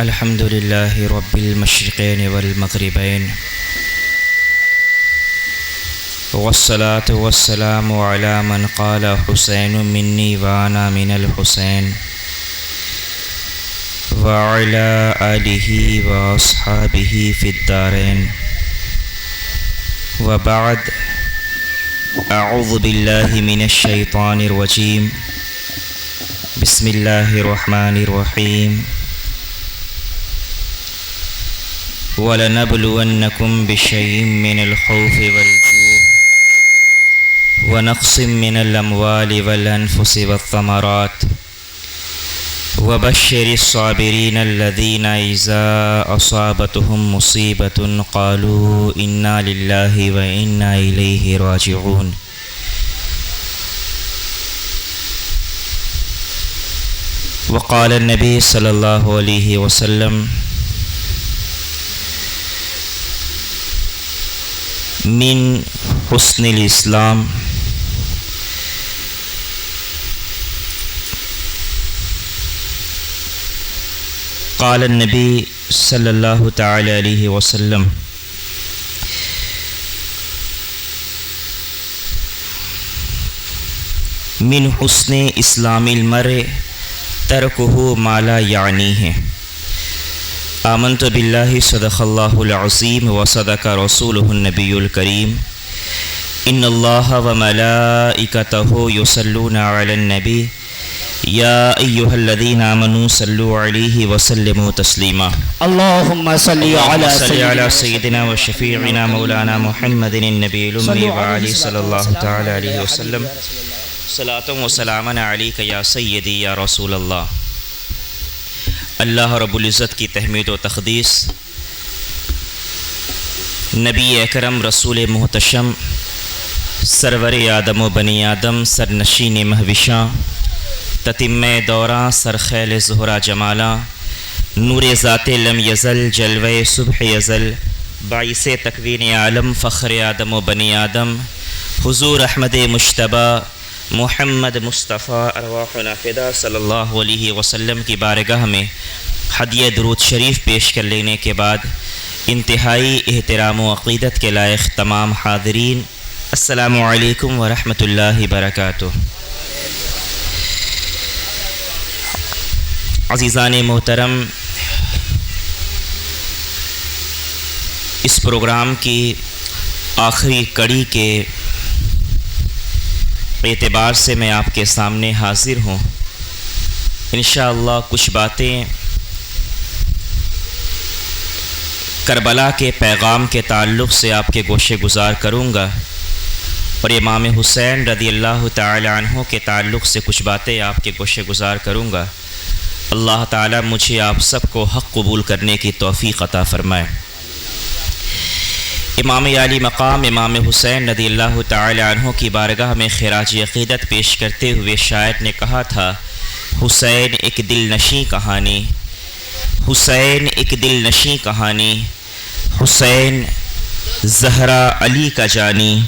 الحمد لله رب المشرقين والمغربين، والصلاة والسلام على من قال حسين مني وأنا من الحسين، وعلى آله وأصحابه في الدارين. وبعد، أعوذ بالله من الشيطان الرجيم. بسم الله الرحمن الرحيم. وَلَنَبْلُوَنَّكُمْ بِشَيْءٍ مِّنَ الْخَوْفِ وَالْجُوعِ وَنَقْصٍ مِّنَ الْأَمْوَالِ وَالْأَنفُسِ وَالثَّمَرَاتِ وَبَشِّرِ الصَّابِرِينَ الَّذِينَ إِذَا أَصَابَتْهُم مُّصِيبَةٌ قَالُوا إِنَّا لِلَّهِ وَإِنَّا إِلَيْهِ رَاجِعُونَ. وقال النبي صلى الله عليه وسلم: من حسن الاسلام قال النبی صلی اللہ تعالی علیہ وسلم: من حسن اسلام المرء ترکہ ما لا یعنیہ. آمنت باللہ صدق اللہ العظیم وصدق رسولہ النبی الکریم. ان اللہ وملائکتہ یصلون علی النبی یا ایہا الذین آمنوا صلوا علیہ وسلموا تسلیما. اللہم صلی علی سیدنا و شفیعنا مولانا محمد النبی الامی وعلی صلی اللہ تعالی علیہ وسلم. صلاۃ و سلام علیک یا سیدی یا رسول اللہ. اللہ رب العزت کی تحمید و تقدیس، نبی اکرم رسول محتشم سرور آدم و بنی آدم سرنشین مہوشاں تتمہ دوراں سرخیل زہرا جمالاں نور ذات لم یزل جلوہ صبح یزل باعث تکوین عالم فخر آدم و بنی آدم حضور احمد مجتبیٰ محمد مصطفیٰ ارواحنا فدا صلی اللہ علیہ وسلم کی بارگاہ میں ہدیہ درود شریف پیش کر لینے کے بعد انتہائی احترام و عقیدت کے لائق تمام حاضرین، السلام علیکم ورحمۃ اللہ وبرکاتہ. عزیزان محترم، اس پروگرام کی آخری کڑی کے اعتبار سے میں آپ کے سامنے حاضر ہوں. انشاءاللہ کچھ باتیں کربلا کے پیغام کے تعلق سے آپ کے گوشے گزار کروں گا، اور امام حسین رضی اللہ تعالی عنہ کے تعلق سے کچھ باتیں آپ کے گوشے گزار کروں گا. اللہ تعالی مجھے آپ سب کو حق قبول کرنے کی توفیق عطا فرمائے. امام عالی مقام امام حسین رضی اللہ تعالی عنہ کی بارگاہ میں خراج عقیدت پیش کرتے ہوئے شاعر نے کہا تھا: حسین ایک دل نشیں کہانی، حسین ایک دل نشیں کہانی، حسین زہرا علی کا جانی،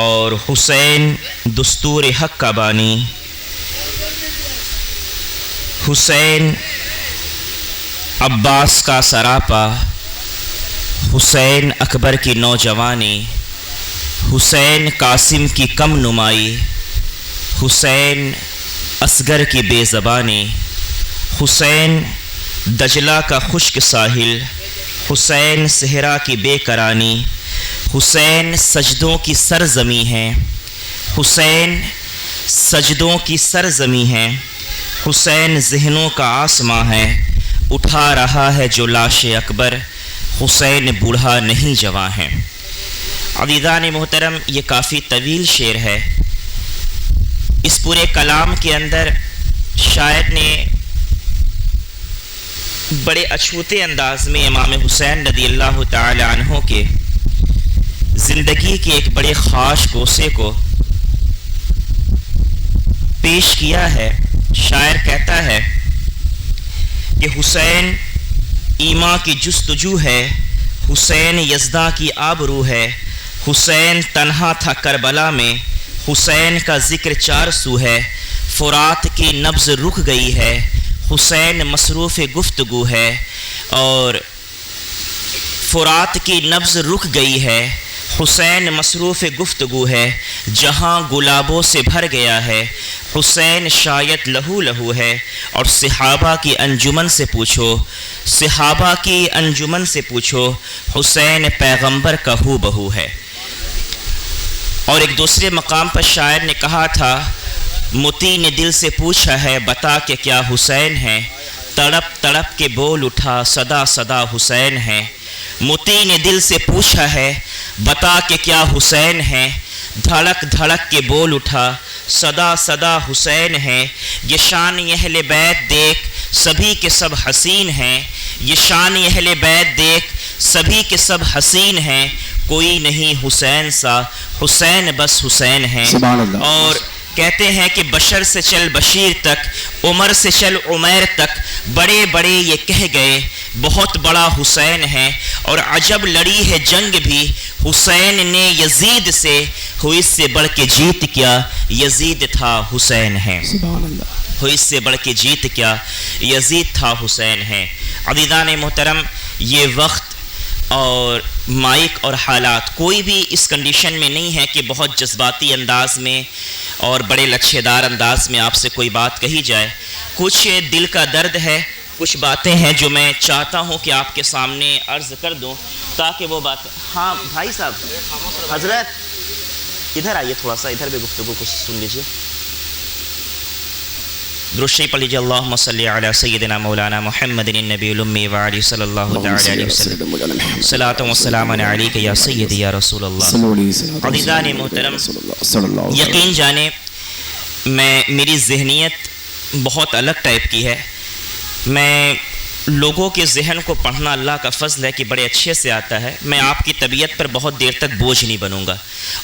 اور حسین دستور حق کا بانی، حسین عباس کا سراپا، حسین اکبر کی نوجوانی، حسین قاسم کی کم نمائی، حسین اصغر کی بے زبانی، حسین دجلہ کا خشک ساحل، حسین صحرا کی بے کرانی، حسین سجدوں کی سرزمی ہے، حسین سجدوں کی سرزمی ہے، حسین ذہنوں کا آسماں ہے، اٹھا رہا ہے جو لاش اکبر، حسین بوڑھا نہیں جواں ہیں. عزیزان محترم، یہ کافی طویل شعر ہے. اس پورے کلام کے اندر شاعر نے بڑے اچھوتے انداز میں امام حسین رضی اللہ تعالی عنہ کے زندگی کے ایک بڑے خاص کوسے کو پیش کیا ہے. شاعر کہتا ہے کہ حسین ایمان کی جستجو ہے، حسین یزداں کی آبرو ہے، حسین تنہا تھا کربلا میں، حسین کا ذکر چار سو ہے، فرات کی نبض رک گئی ہے، حسین مصروف گفتگو ہے اور فرات کی نبض رک گئی ہے، حسین مصروف گفتگو ہے، جہاں گلابوں سے بھر گیا ہے، حسین شاید لہو لہو ہے، اور صحابہ کی انجمن سے پوچھو، صحابہ کی انجمن سے پوچھو، حسین پیغمبر کا ہو بہو ہے۔ اور ایک دوسرے مقام پر شاعر نے کہا تھا، متی نے دل سے پوچھا ہے بتا کہ کیا حسین ہے، تڑپ تڑپ کے بول اٹھا صدا صدا حسین ہے۔ متی نے دل سے پوچھا ہے بتا کہ کیا حسین ہے، دھڑک دھڑک کے بول اٹھا صدا صدا حسین ہے۔ یہ شان اہل بیت دیکھ سبھی کے سب حسین ہیں، یہ شان اہل بیت دیکھ سبھی کے سب حسین ہیں، کوئی نہیں حسین سا، حسین بس حسین ہے۔ اور کہتے ہیں کہ بشر سے چل بشیر تک، عمر سے چل عمیر تک، بڑے بڑے یہ کہہ گئے بہت بڑا حسین ہے، اور عجب لڑی ہے جنگ بھی حسین نے یزید سے، ہوئی اس سے بڑھ کے جیت کیا یزید تھا حسین ہے، ہوئی اس سے بڑھ کے جیت کیا یزید تھا حسین ہے۔ عزیزان محترم، یہ وقت اور مائک اور حالات کوئی بھی اس کنڈیشن میں نہیں ہے کہ بہت جذباتی انداز میں اور بڑے لچھے دار انداز میں آپ سے کوئی بات کہی جائے۔ کچھ دل کا درد ہے، کچھ باتیں ہیں جو میں چاہتا ہوں کہ آپ کے سامنے عرض کر دوں تاکہ وہ باتیں۔ ہاں بھائی صاحب، حضرت ادھر آئیے، تھوڑا سا ادھر بھی گفتگو کو سن لیجیے۔ درود شریف پڑھ لیجیے، اللہم صلی علی سیدنا مولانا محمد النبی الامی وعلی صلی اللہ تعالی علیہ وسلم، صلاۃ و سلام علیک یا سیدی یا رسول اللہ۔ عزیزان محترم، یقین جانیں میری ذہنیت بہت الگ ٹائپ کی ہے۔ میں لوگوں کے ذہن کو پڑھنا اللہ کا فضل ہے کہ بڑے اچھے سے آتا ہے۔ میں آپ کی طبیعت پر بہت دیر تک بوجھ نہیں بنوں گا،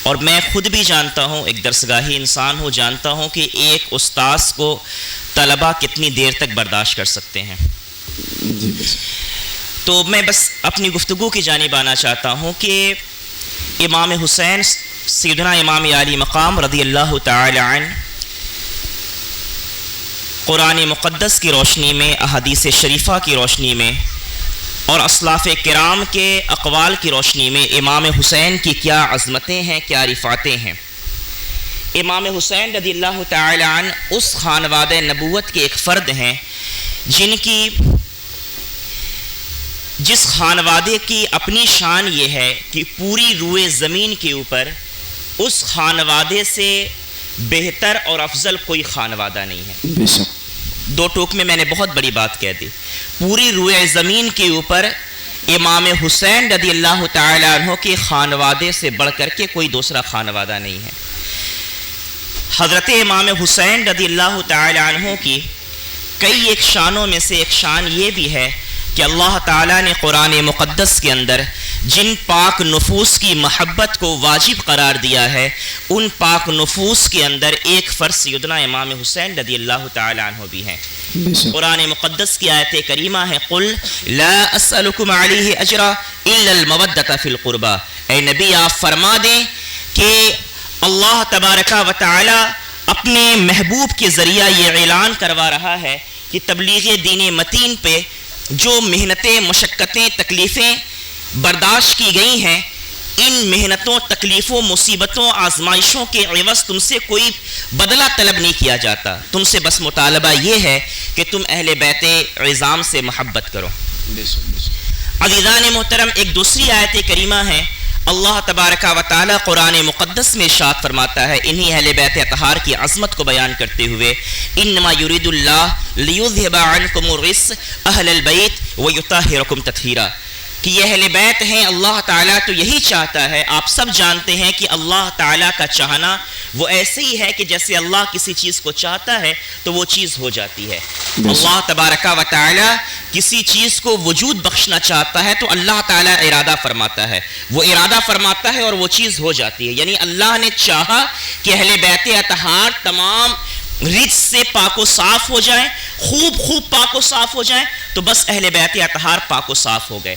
اور میں خود بھی جانتا ہوں، ایک درسگاہی انسان ہوں، جانتا ہوں کہ ایک استاذ کو طلبہ کتنی دیر تک برداشت کر سکتے ہیں۔ تو میں بس اپنی گفتگو کی جانب آنا چاہتا ہوں کہ امام حسین سیدنا امام عالی مقام رضی اللہ تعالی عنہ قرآن مقدس کی روشنی میں، احادیث شریفہ کی روشنی میں، اور اسلاف کرام کے اقوال کی روشنی میں امام حسین کی کیا عظمتیں ہیں، کیا رفعتیں ہیں۔ امام حسین رضی اللہ تعالی عنہ اس خانوادہ نبوت کے ایک فرد ہیں جس خانوادے کی اپنی شان یہ ہے کہ پوری روئے زمین کے اوپر اس خانوادے سے بہتر اور افضل کوئی خانوادہ نہیں ہے۔ بے شک، دو ٹوک میں نے بہت بڑی بات کہہ دی۔ پوری روئے زمین کے اوپر امام حسین رضی اللہ تعالی عنہ کے خانوادے سے بڑھ کر کے کوئی دوسرا خانوادہ نہیں ہے۔ حضرت امام حسین رضی اللہ تعالی عنہ کی کئی ایک شانوں میں سے ایک شان یہ بھی ہے کہ اللہ تعالیٰ نے قرآن مقدس کے اندر جن پاک نفوس کی محبت کو واجب قرار دیا ہے، ان پاک نفوس کے اندر ایک فرد سیدنا امام حسین رضی اللہ تعالیٰ عنہ بھی ہیں۔ قرآن مقدس کی آیت کریمہ ہے، قل لا اسألکم علیہ اجرا الا المودۃ فی القربى، اے نبی آپ فرما دیں کہ اللہ تبارک و تعالی اپنے محبوب کے ذریعہ یہ اعلان کروا رہا ہے کہ تبلیغ دین متین پہ جو محنتیں، مشقتیں، تکلیفیں برداشت کی گئی ہیں، ان محنتوں، تکلیفوں، مصیبتوں، آزمائشوں کے عوض تم سے کوئی بدلہ طلب نہیں کیا جاتا، تم سے بس مطالبہ یہ ہے کہ تم اہل بیت عظام سے محبت کرو۔ عزیزان محترم، ایک دوسری آیت کریمہ ہے، اللہ تبارک و تعالی قرآن مقدس میں ارشاد فرماتا ہے انہی اہل بیت اطہار کی عظمت کو بیان کرتے ہوئے، انما یرید اللہ لیذھب عنکم الرجس اہل البیت ویطہرکم تطہیرا، کہ یہ اہل بیت ہیں، اللہ تعالیٰ تو یہی چاہتا ہے۔ آپ سب جانتے ہیں کہ اللہ تعالیٰ کا چاہنا وہ ایسے ہی ہے کہ جیسے اللہ کسی چیز کو چاہتا ہے تو وہ چیز ہو جاتی ہے۔ اللہ تبارک و تعالیٰ کسی چیز کو وجود بخشنا چاہتا ہے تو اللہ تعالیٰ ارادہ فرماتا ہے، وہ ارادہ فرماتا ہے اور وہ چیز ہو جاتی ہے۔ یعنی اللہ نے چاہا کہ اہل بیت اطہار تمام رجس سے پاک و صاف ہو جائیں، خوب پاک و صاف ہو جائیں، تو بس اہل بیت اطہار پاک و صاف ہو گئے۔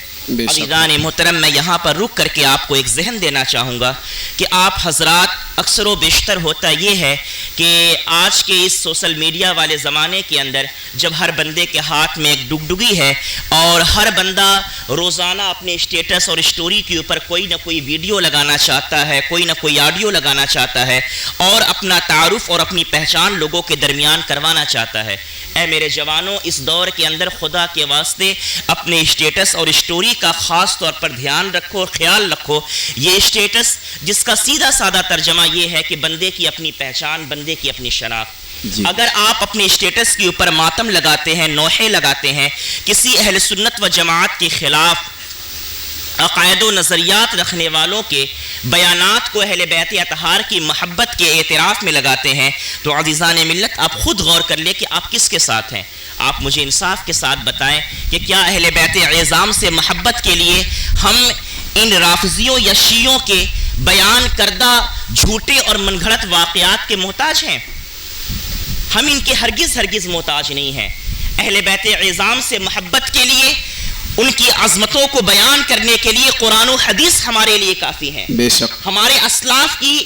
عزیزان محترم، میں یہاں پر رک کر کے آپ کو ایک ذہن دینا چاہوں گا کہ آپ حضرات اکثر و بیشتر ہوتا یہ ہے کہ آج کے اس سوشل میڈیا والے زمانے کے اندر جب ہر بندے کے ہاتھ میں ایک ڈگڈگی ہے اور ہر بندہ روزانہ اپنے اسٹیٹس اور اسٹوری کے اوپر کوئی نہ کوئی ویڈیو لگانا چاہتا ہے، کوئی نہ کوئی آڈیو لگانا چاہتا ہے اور اپنا تعارف اور اپنی پہچان لوگوں کے درمیان کروانا چاہتا ہے، اے میرے جوانوں، اس دور کے اندر خدا کے واسطے اپنے اسٹیٹس اور اسٹوری کا خاص طور پر دھیان رکھو، خیال رکھو۔ یہ اسٹیٹس جس کا سیدھا سادہ ترجمہ یہ ہے کہ بندے کی اپنی پہچان، بندے کی اپنی شناخت۔ اگر آپ اپنے اسٹیٹس کے اوپر ماتم لگاتے ہیں، نوحے لگاتے ہیں، کسی اہل سنت و جماعت کے خلاف عقائد و نظریات رکھنے والوں کے بیانات کو اہل بیت اطہار کی محبت کے اعتراف میں لگاتے ہیں، تو عزیزان ملت آپ خود غور کر لیں کہ آپ کس کے ساتھ ہیں۔ آپ مجھے انصاف کے ساتھ بتائیں کہ کیا اہل بیت اعظام سے محبت کے لیے ہم ان رافضیوں یا شیعوں کے بیان کردہ جھوٹے اور من گھڑت واقعات کے محتاج ہیں؟ ہم ان کے ہرگز محتاج نہیں ہیں۔ اہل بیت اعظام سے محبت کے لیے، ان کی عظمتوں کو بیان کرنے کے لیے قرآن و حدیث ہمارے لیے کافی ہیں، بے شک ہمارے اسلاف کی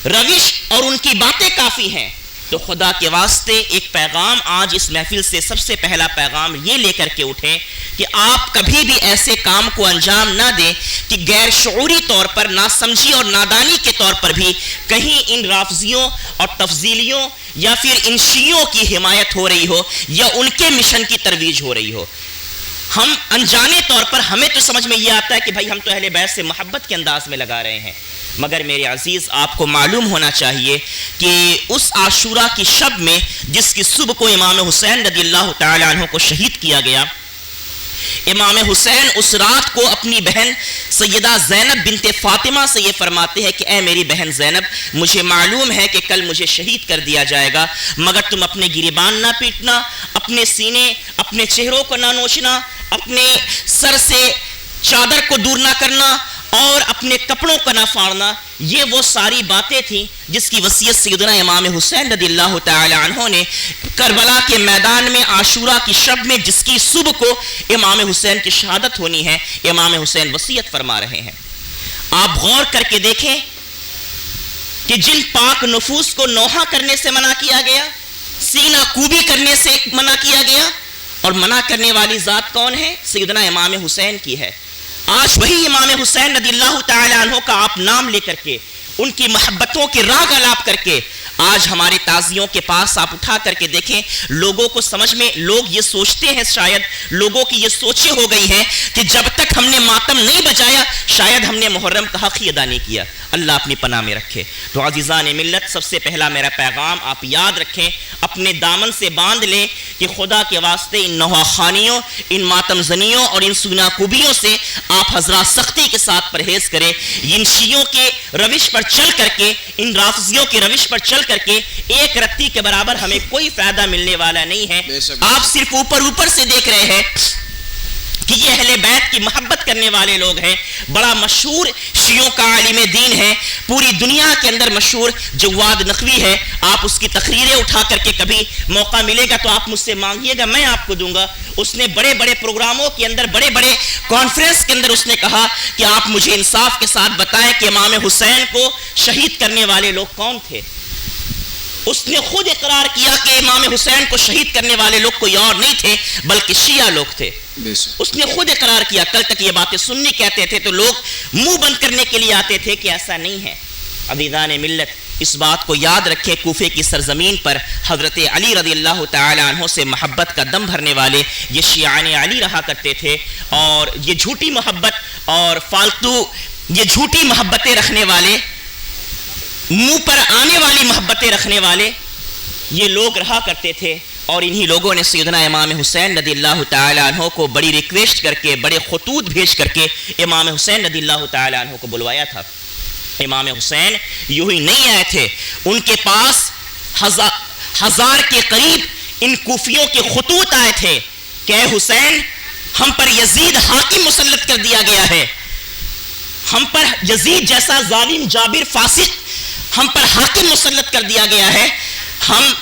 روش اور ان کی باتیں کافی ہیں۔ تو خدا کے واسطے ایک پیغام آج اس محفل سے، سب سے پہلا پیغام یہ لے کر کے اٹھیں کہ آپ کبھی بھی ایسے کام کو انجام نہ دیں کہ غیر شعوری طور پر، ناسمجھی اور نادانی کے طور پر بھی کہیں ان رافضیوں اور تفضیلیوں یا پھر ان شیعوں کی حمایت ہو رہی ہو یا ان کے مشن کی ترویج ہو رہی ہو۔ ہم انجانے طور پر ہمیں تو سمجھ میں یہ آتا ہے کہ بھائی ہم تو اہل بیت سے محبت کے انداز میں لگا رہے ہیں، مگر میرے عزیز آپ کو معلوم ہونا چاہیے کہ اس عاشورہ کی شب میں جس کی صبح کو امام حسین رضی اللہ تعالی عنہ کو شہید کیا گیا، امام حسین اس رات کو اپنی بہن سیدہ زینب بنت فاطمہ سے یہ فرماتے ہیں کہ اے میری بہن زینب، مجھے معلوم ہے کہ کل مجھے شہید کر دیا جائے گا، مگر تم اپنے گریبان نہ پیٹنا، اپنے سینے، اپنے چہروں کو نہ نوچنا، اپنے سر سے چادر کو دور نہ کرنا اور اپنے کپڑوں کا نہ پھاڑنا۔ یہ وہ ساری باتیں تھیں جس کی وصیت سیدنا امام حسین رضی اللہ تعالی عنہ نے کربلا کے میدان میں عاشورہ کی شب میں، جس کی صبح کو امام حسین کی شہادت ہونی ہے، امام حسین وصیت فرما رہے ہیں۔ آپ غور کر کے دیکھیں کہ جن پاک نفوس کو نوحہ کرنے سے منع کیا گیا، سینہ کوبی کرنے سے منع کیا گیا، اور منع کرنے والی ذات کون ہے؟ سیدنا امام حسین کی ہے۔ آج وہی امام حسین رضی اللہ تعالی عنہ کا آپ نام لے کر کے، ان کی محبتوں کے راگ الاپ کر کے، آج ہمارے تازیوں کے پاس آپ اٹھا کر کے دیکھیں، لوگوں کو سمجھ میں، لوگ یہ سوچتے ہیں، شاید لوگوں کی یہ سوچیں ہو گئی ہیں کہ جب تک ہم نے ماتم نہیں بجایا شاید ہم نے محرم کا حق ہی ادا نہیں کیا۔ اللہ اپنی پناہ میں رکھے۔ تو عزیزان ملت، سب سے پہلا میرا پیغام آپ یاد رکھیں، اپنے دامن سے باندھ لیں کہ خدا کے واسطے ان نوحہ خوانیوں، ان ماتم زنیوں اور ان سینہ کوبیوں سے آپ حضرات سختی کے ساتھ پرہیز کریں۔ ان شیعوں کے روش پر چل کر کے، ان رافضیوں کے روش پر چل کر کے ایک رتی کے برابر ہمیں کوئی فائدہ ملنے والا نہیں ہے۔ آپ صرف اوپر سے دیکھ رہے ہیں کہ یہ اہل بیت کی محبت کرنے والے لوگ ہیں۔ بڑا مشہور شیعوں کا عالم دین ہے، پوری دنیا کے اندر مشہور، جواد نقوی ہے۔ آپ اس کی تقریریں اٹھا کر کے کبھی موقع ملے گا تو آپ مجھ سے مانگیے گا، میں آپ کو دوں گا۔ اس نے بڑے بڑے پروگراموں کے اندر، بڑے بڑے کانفرنس کے اندر اس نے کہا کہ آپ مجھے انصاف کے ساتھ بتائیں کہ امام حسین کو شہید کرنے والے لوگ کون تھے۔ اس نے خود اقرار کیا کہ امام حسین کو شہید کرنے والے لوگ کوئی اور نہیں تھے بلکہ شیعہ لوگ تھے۔ اس نے خود اقرار کیا۔ کل تک یہ باتیں سننی کہتے تھے تو لوگ منہ بند کرنے کے لیے آتے تھے کہ ایسا نہیں ہے۔ عزیزان ملت، اس بات کو یاد رکھے، کوفے کی سرزمین پر حضرت علی رضی اللہ تعالی عنہ سے محبت کا دم بھرنے والے یہ شیعان علی رہا کرتے تھے، اور یہ جھوٹی محبت اور فالتو یہ جھوٹی محبتیں رکھنے والے، منہ پر آنے والی محبتیں رکھنے والے یہ لوگ رہا کرتے تھے۔ اور انہی لوگوں نے سیدنا امام حسین رضی اللہ تعالی عنہ کو بڑی ریکویسٹ کر کے، بڑے خطوط بھیج کر کے امام حسین رضی اللہ تعالی عنہ کو بلوایا تھا۔ امام حسین یوں ہی نہیں آئے تھے، ان کے پاس ہزار کے قریب ان کوفیوں کے خطوط آئے تھے کہ اے حسین، ہم پر یزید حاکم مسلط کر دیا گیا ہے، ہم پر یزید جیسا ظالم جابر فاسق ہم پر حاکم مسلط کر دیا گیا ہے، ہم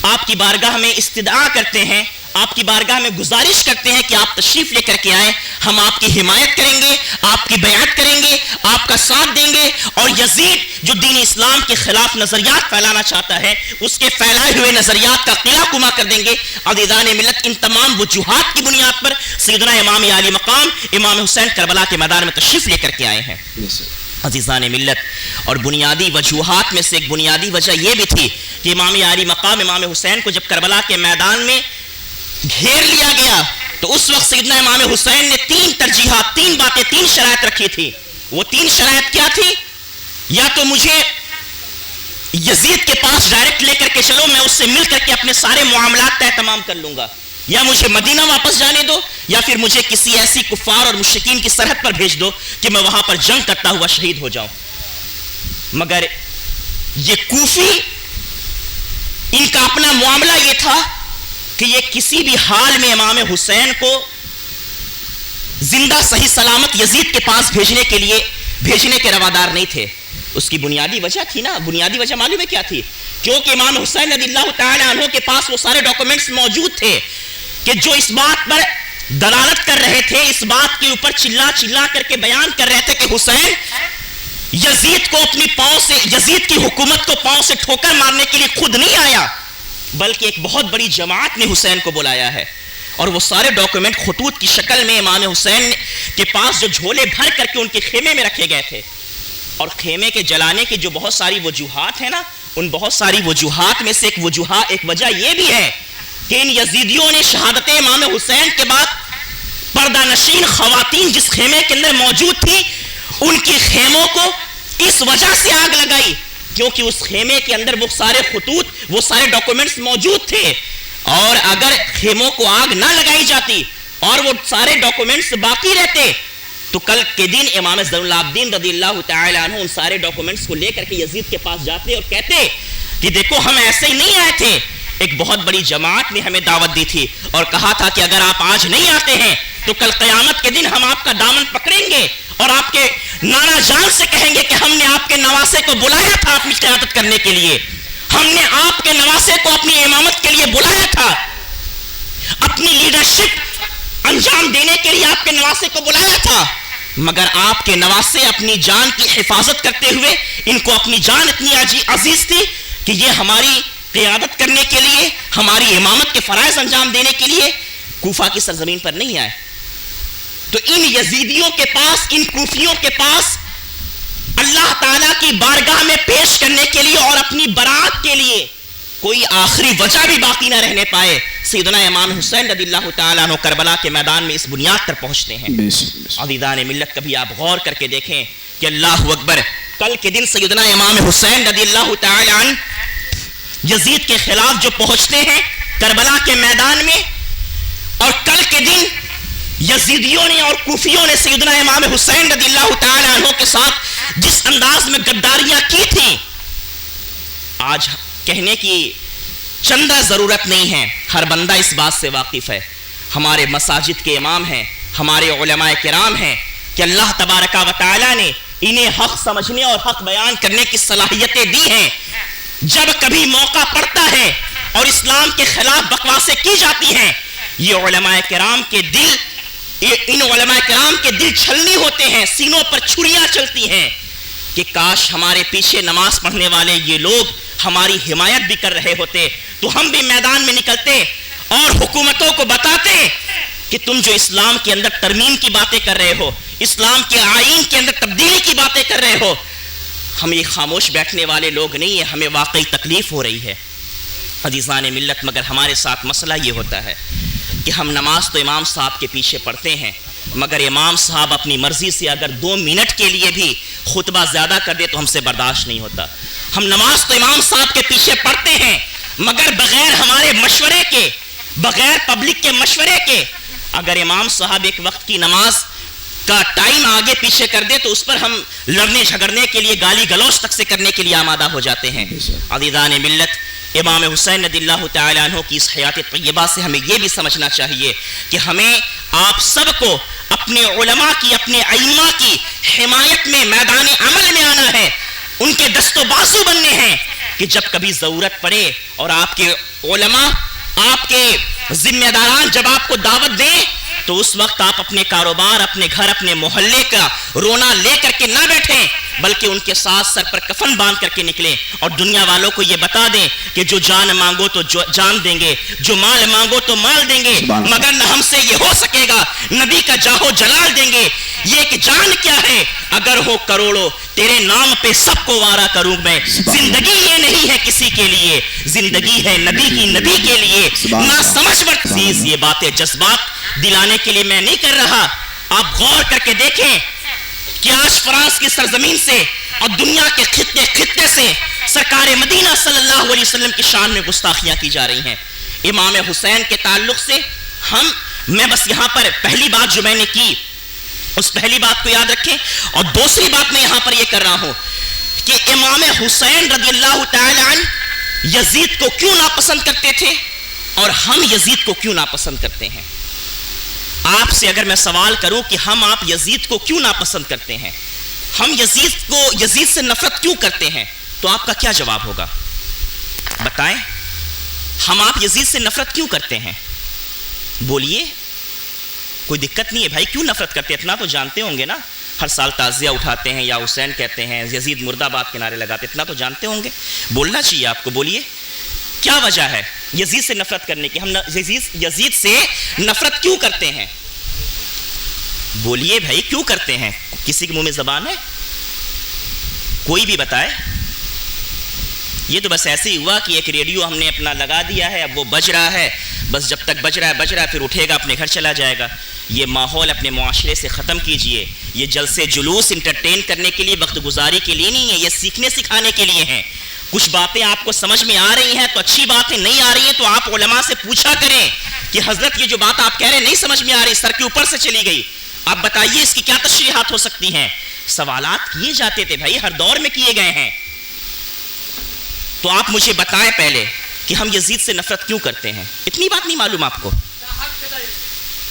آپ کی بارگاہ میں استدعا کرتے ہیں، آپ کی بارگاہ میں گزارش کرتے ہیں کہ آپ تشریف لے کر کے آئیں، ہم آپ کی حمایت کریں گے، آپ کی بیعت کریں گے، آپ کا ساتھ دیں گے، اور یزید جو دین اسلام کے خلاف نظریات پھیلانا چاہتا ہے اس کے پھیلائے ہوئے نظریات کا قلعہ کما کر دیں گے۔ عزیزان ملت، ان تمام وجوہات کی بنیاد پر سیدنا امام عالی مقام امام حسین کربلا کے میدان میں تشریف لے کر کے آئے ہیں۔ عزیزان ملت، اور بنیادی وجوہات میں سے ایک بنیادی وجہ یہ بھی تھی کہ امام عالی مقام امام حسین کو جب کربلا کے میدان میں گھیر لیا گیا تو اس وقت سیدنا امام حسین نے 3 ترجیحات، 3 باتیں، 3 شرائط رکھی تھی۔ وہ 3 شرائط کیا تھی؟ یا تو مجھے یزید کے پاس ڈائریکٹ لے کر کے چلو، میں اس سے مل کر کے اپنے سارے معاملات طے تمام کر لوں گا، یا مجھے مدینہ واپس جانے دو، یا پھر مجھے کسی ایسی کفار اور مشرکین کی سرحد پر بھیج دو کہ میں وہاں پر جنگ کرتا ہوا شہید ہو جاؤں۔ مگر یہ کوفی، ان کا اپنا معاملہ یہ تھا کہ یہ کسی بھی حال میں امام حسین کو زندہ صحیح سلامت یزید کے پاس بھیجنے کے روادار نہیں تھے۔ اس کی بنیادی وجہ تھی نا، بنیادی وجہ معلوم ہے کیا تھی؟ کیونکہ امام حسین رضی اللہ تعالی عنہ کے پاس وہ سارے ڈاکومنٹس موجود تھے کہ جو اس بات پر دلالت کر رہے تھے، اس بات کے اوپر چلا کر کے بیان کر رہے تھے کہ حسین یزید کو اپنی پاؤں سے، یزید کی حکومت کو پاؤں سے ٹھوکر مارنے کے لیے خود نہیں آیا، بلکہ ایک بہت بڑی جماعت نے حسین کو بلایا ہے۔ اور وہ سارے ڈاکومنٹ خطوط کی شکل میں امام حسین کے پاس جو جھولے بھر کر کے ان کے خیمے میں رکھے گئے تھے، اور خیمے کے جلانے کی جو بہت ساری وجوہات ہیں نا، ان بہت ساری وجوہات میں سے ایک وجہ یہ بھی ہے کہ ان یزیدیوں نے شہادت امام حسین کے بعد پردہ نشین خواتین جس خیمے کے اندر موجود تھی، ان کی خیموں کو اس وجہ سے آگ لگائی کیونکہ اس خیمے کے اندر وہ سارے خطوط، وہ سارے ڈاکومنٹس موجود تھے، اور اگر خیموں کو آگ نہ لگائی جاتی اور وہ سارے ڈاکومنٹس باقی رہتے تو کل کے دن امام زین العابدین رضی اللہ تعالی عنہ ان سارے ڈاکومنٹس کو لے کر کے یزید کے پاس جاتے اور کہتے کہ دیکھو ہم ایسے ہی نہیں آئے تھے، ایک بہت بڑی جماعت نے ہمیں دعوت دی تھی اور کہا تھا کہ اگر آپ آج نہیں آتے ہیں تو کل قیامت کے دن ہم آپ کا دامن پکڑیں گے اور آپ کے نانا جان سے کہیں گے کہ ہم نے آپ کے نواسے کو بلایا تھا اپنی قیادت کرنے کے لیے، ہم نے آپ کے نواسے کو اپنی امامت کے لیے بلایا تھا، اپنی لیڈرشپ انجام دینے کے لیے آپ کے نواسے کو بلایا تھا، مگر آپ کے نواسے اپنی جان کی حفاظت کرتے ہوئے، ان کو اپنی جان اتنی عزیز تھی کہ یہ ہماری قیادت کرنے کے لیے، ہماری امامت کے فرائض انجام دینے کے لیے کوفہ کی سرزمین پر نہیں آئے۔ تو ان یزیدیوں کے پاس، ان کوفیوں کے پاس اللہ تعالیٰ کی بارگاہ میں پیش کرنے کے لیے اور اپنی برات کے لیے کوئی آخری وجہ بھی باقی نہ رہنے پائے، سیدنا امام حسین رضی اللہ تعالیٰ عنہ کربلا کے میدان میں اس بنیاد پر پہنچتے ہیں۔ عزیزان ملت، کبھی آپ غور کر کے دیکھیں کہ اللہ اکبر، کل کے دن سیدنا امام حسین رضی اللہ تعالیٰ عنہ یزید کے خلاف جو پہنچتے ہیں کربلا کے میدان میں، اور کل کے دن یزیدیوں نے اور کوفیوں نے سیدنا امام حسین رضی اللہ تعالیٰ عنہ کے ساتھ جس انداز میں غداریاں کی تھیں، آج کہنے کی چندہ ضرورت نہیں ہے، ہر بندہ اس بات سے واقف ہے۔ ہمارے مساجد کے امام ہیں، ہمارے علماء کرام ہیں کہ اللہ تبارک و تعالیٰ نے انہیں حق سمجھنے اور حق بیان کرنے کی صلاحیتیں دی ہیں۔ جب کبھی موقع پڑتا ہے اور اسلام کے خلاف بکواسیں کی جاتی ہیں، یہ علماء کرام کے دل، ان علماء کرام کے دل چھلنی ہوتے ہیں، سینوں پر چھریاں چلتی ہیں کہ کاش ہمارے پیچھے نماز پڑھنے والے یہ لوگ ہماری حمایت بھی کر رہے ہوتے تو ہم بھی میدان میں نکلتے اور حکومتوں کو بتاتے کہ تم جو اسلام کے اندر ترمیم کی باتیں کر رہے ہو، اسلام کے آئین کے اندر تبدیلی کی باتیں کر رہے ہو۔ ہم یہ خاموش بیٹھنے والے لوگ نہیں ہیں، ہمیں واقعی تکلیف ہو رہی ہے۔ عزیزان ملت، مگر ہمارے ساتھ مسئلہ یہ ہوتا ہے کہ ہم نماز تو امام صاحب کے پیچھے پڑھتے ہیں، مگر امام صاحب اپنی مرضی سے اگر 2 منٹ کے لیے بھی خطبہ زیادہ کر دے تو ہم سے برداشت نہیں ہوتا۔ ہم نماز تو امام صاحب کے پیچھے پڑھتے ہیں، مگر بغیر ہمارے مشورے کے، بغیر پبلک کے مشورے کے، اگر امام صاحب ایک وقت کی نماز کا ٹائم آگے پیچھے کر دے تو اس پر ہم لڑنے جھگڑنے کے لیے، گالی گلوچ تک سے کرنے کے لیے آمادہ ہو جاتے ہیں۔ عزیزان ملت، امام حسین رضی اللہ تعالیٰ عنہ کی اس حیات طیبہ سے ہمیں یہ بھی سمجھنا چاہیے کہ ہمیں آپ سب کو اپنے علماء کی، اپنے ائمہ کی حمایت میں میدان عمل میں آنا ہے، ان کے دست و بازو بننے ہیں کہ جب کبھی ضرورت پڑے اور آپ کے علماء، آپ کے ذمہ داران جب آپ کو دعوت دیں تو اس وقت آپ اپنے کاروبار، اپنے گھر، اپنے محلے کا رونا لے کر کے نہ بیٹھیں، بلکہ ان کے ساتھ سر پر کفن باندھ کر کے نکلیں اور دنیا والوں کو یہ بتا دیں کہ جو جان مانگو تو جان دیں گے، جو مال مانگو تو مال دیں گے، مگر نہ ہم سے یہ ہو سکے گا، نبی کا جاہو جلال دیں گے۔ یہ کہ جان کیا ہے، اگر ہو کروڑوں تیرے نام پہ سب کو وارا کروں میں۔ زندگی یہ نہیں ہے کسی کے لیے، زندگی ہے نبی کی، نبی کے لیے۔ نہ سمجھ ورزیز یہ باتیں جذبات دلانے کے لیے میں نہیں کر رہا، آپ غور کر کے دیکھیں کہ آج فرانس کی سرزمین سے اور دنیا کے خطے خطے سے سرکار مدینہ صلی اللہ علیہ وسلم کی شان میں گستاخیاں کی جا رہی ہیں۔ امام حسین کے تعلق سے میں بس یہاں پر پہلی بات جو میں نے کی اس پہلی بات کو یاد رکھیں، اور دوسری بات میں یہاں پر یہ کر رہا ہوں کہ امام حسین رضی اللہ تعالی عنہ یزید کو کیوں ناپسند کرتے تھے اور ہم یزید کو کیوں ناپسند کرتے ہیں۔ آپ سے اگر میں سوال کروں کہ آپ یزید کو کیوں ناپسند کرتے ہیں، ہم یزید سے نفرت کیوں کرتے ہیں، تو آپ کا کیا جواب ہوگا؟ بتائیں، آپ یزید سے نفرت کیوں کرتے ہیں؟ بولیے، کوئی دقت نہیں ہے بھائی، کیوں نفرت کرتے ہیں؟ اتنا تو جانتے ہوں گے نا، ہر سال تعزیہ اٹھاتے ہیں یا حسین کہتے ہیں، یزید مرد آباد کے نعرے لگاتے، اتنا تو جانتے ہوں گے، بولنا چاہیے آپ کو۔ بولیے کیا وجہ ہے یزید سے نفرت کرنے کی؟ ہم یزید سے نفرت کیوں کرتے ہیں؟ بولیے بھائی، کیوں کرتے ہیں؟ کسی کے منہ میں زبان ہے؟ کوئی بھی بتائے۔ یہ تو بس ایسے ہی ہوا کہ ایک ریڈیو ہم نے اپنا لگا دیا ہے، اب وہ بج رہا ہے، بس جب تک بج رہا ہے پھر اٹھے گا اپنے گھر چلا جائے گا۔ یہ ماحول اپنے معاشرے سے ختم کیجئے۔ یہ جلسے جلوس انٹرٹین کرنے کے لیے، وقت گزاری کے لیے نہیں ہے، یہ سیکھنے سکھانے کے لیے ہیں۔ کچھ باتیں آپ کو سمجھ میں آ رہی ہیں تو اچھی باتیں، نہیں آ رہی ہیں تو آپ علماء سے پوچھا کریں کہ حضرت یہ جو بات آپ کہہ رہے ہیں نہیں سمجھ میں آ رہی، سر کے اوپر سے چلی گئی، آپ بتائیے اس کی کیا تشریحات ہو سکتی ہیں۔ سوالات کیے جاتے تھے بھائی، ہر دور میں کیے گئے ہیں۔ تو آپ مجھے بتائیں پہلے کہ ہم یزید سے نفرت کیوں کرتے ہیں؟ اتنی بات نہیں معلوم آپ کو؟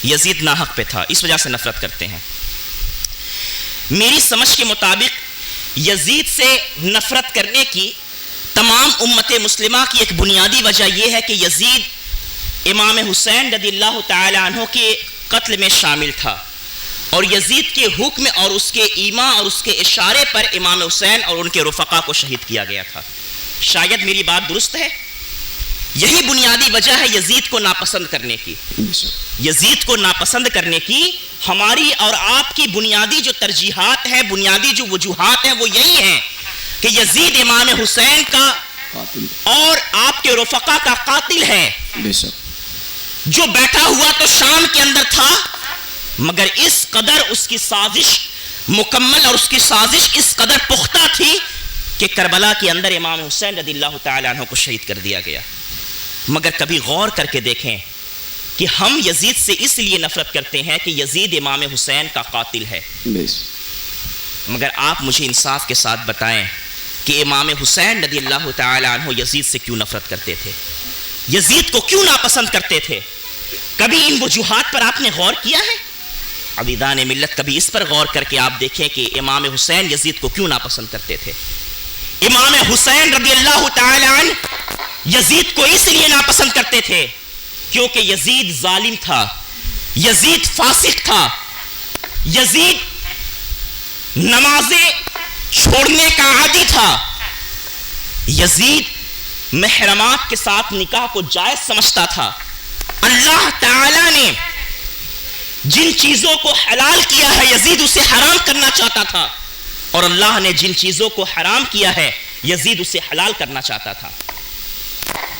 یزید ناحق پہ تھا، اس وجہ سے نفرت کرتے ہیں۔ میری سمجھ کے مطابق یزید سے نفرت کرنے کی تمام امت مسلمہ کی ایک بنیادی وجہ یہ ہے کہ یزید امام حسین رضی اللہ تعالی عنہ کے قتل میں شامل تھا، اور یزید کے حکم اور اس کے ایما اور اس کے اشارے پر امام حسین اور ان کے رفقا کو شہید کیا گیا تھا۔ شاید میری بات درست ہے؟ یہی بنیادی وجہ ہے یزید کو ناپسند کرنے کی۔ یزید کو ناپسند کرنے کی ہماری اور آپ کی بنیادی جو ترجیحات ہیں، بنیادی جو وجوہات ہیں، وہ یہی ہیں کہ یزید امام حسین کا اور آپ کے رفقا کا قاتل ہے، جو بیٹھا ہوا تو شام کے اندر تھا، مگر اس قدر اس کی سازش مکمل اور اس کی سازش اس قدر پختہ تھی کہ کربلا کے اندر امام حسین رضی اللہ تعالی عنہ کو شہید کر دیا گیا۔ مگر کبھی غور کر کے دیکھیں کہ ہم یزید سے اس لیے نفرت کرتے ہیں کہ یزید امام حسین کا قاتل ہے، مگر آپ مجھے انصاف کے ساتھ بتائیں کہ امام حسین رضی اللہ تعالی عنہ یزید سے کیوں نفرت کرتے تھے، یزید کو کیوں ناپسند کرتے تھے؟ کبھی ان وجوہات پر آپ نے غور کیا ہے؟ عبیدان ملت، کبھی اس پر غور کر کے آپ دیکھیں کہ امام حسین یزید کو کیوں ناپسند کرتے تھے۔ امام حسین رضی اللہ تعالی عنہ یزید کو اس لیے ناپسند کرتے تھے کیونکہ یزید ظالم تھا، یزید فاسق تھا، یزید نمازیں چھوڑنے کا عادی تھا، یزید محرمات کے ساتھ نکاح کو جائز سمجھتا تھا۔ اللہ تعالی نے جن چیزوں کو حلال کیا ہے یزید اسے حرام کرنا چاہتا تھا، اور اللہ نے جن چیزوں کو حرام کیا ہے یزید اسے حلال کرنا چاہتا تھا۔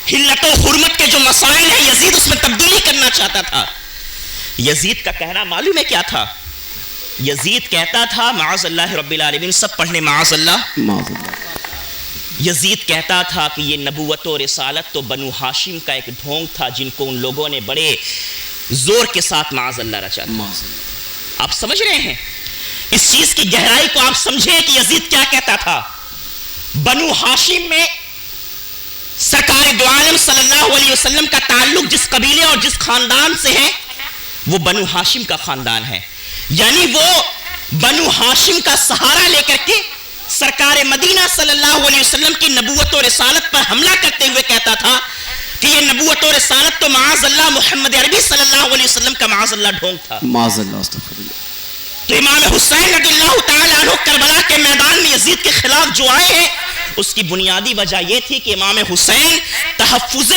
حلت و حرمت کے جو مسائل ہیں یزید اس میں تبدیلی کرنا چاہتا تھا۔ یزید کا کہنا معلوم ہے کیا تھا؟ یزید کہتا تھا، معاذ اللہ رب العالمین، سب پڑھنے معاذ اللہ، یزید کہتا تھا کہ یہ نبوت و رسالت تو بنو ہاشم کا ایک ڈھونگ تھا جن کو ان لوگوں نے بڑے زور کے ساتھ معاذ اللہ رچا تھا۔ آپ سمجھ رہے ہیں اس چیز کی گہرائی کو؟ آپ سمجھیں کہ یزید کیا کہتا تھا؟ بنو ہاشم میں سرکار دو عالم صلی اللہ علیہ وسلم کا تعلق جس قبیلے اور جس خاندان سے ہے وہ بنو ہاشم کا خاندان ہے، یعنی وہ بنو ہاشم کا سہارا لے کر کے سرکار مدینہ صلی اللہ علیہ وسلم کی نبوت و رسالت پر حملہ کرتے ہوئے کہتا تھا کہ یہ نبوت اور رسالت تو معاذ اللہ محمد عربی صلی اللہ علیہ وسلم کا معاذ اللہ ڈھونگ تھا. معاذ اللہ استغفر اللہ. تو امام حسین رضی اللہ تعالی عنہ کربلا کے میدان میں یزید کے خلاف جو آئے ہیں اس کی بنیادی وجہ یہ تھی کہ امام حسین تحفظ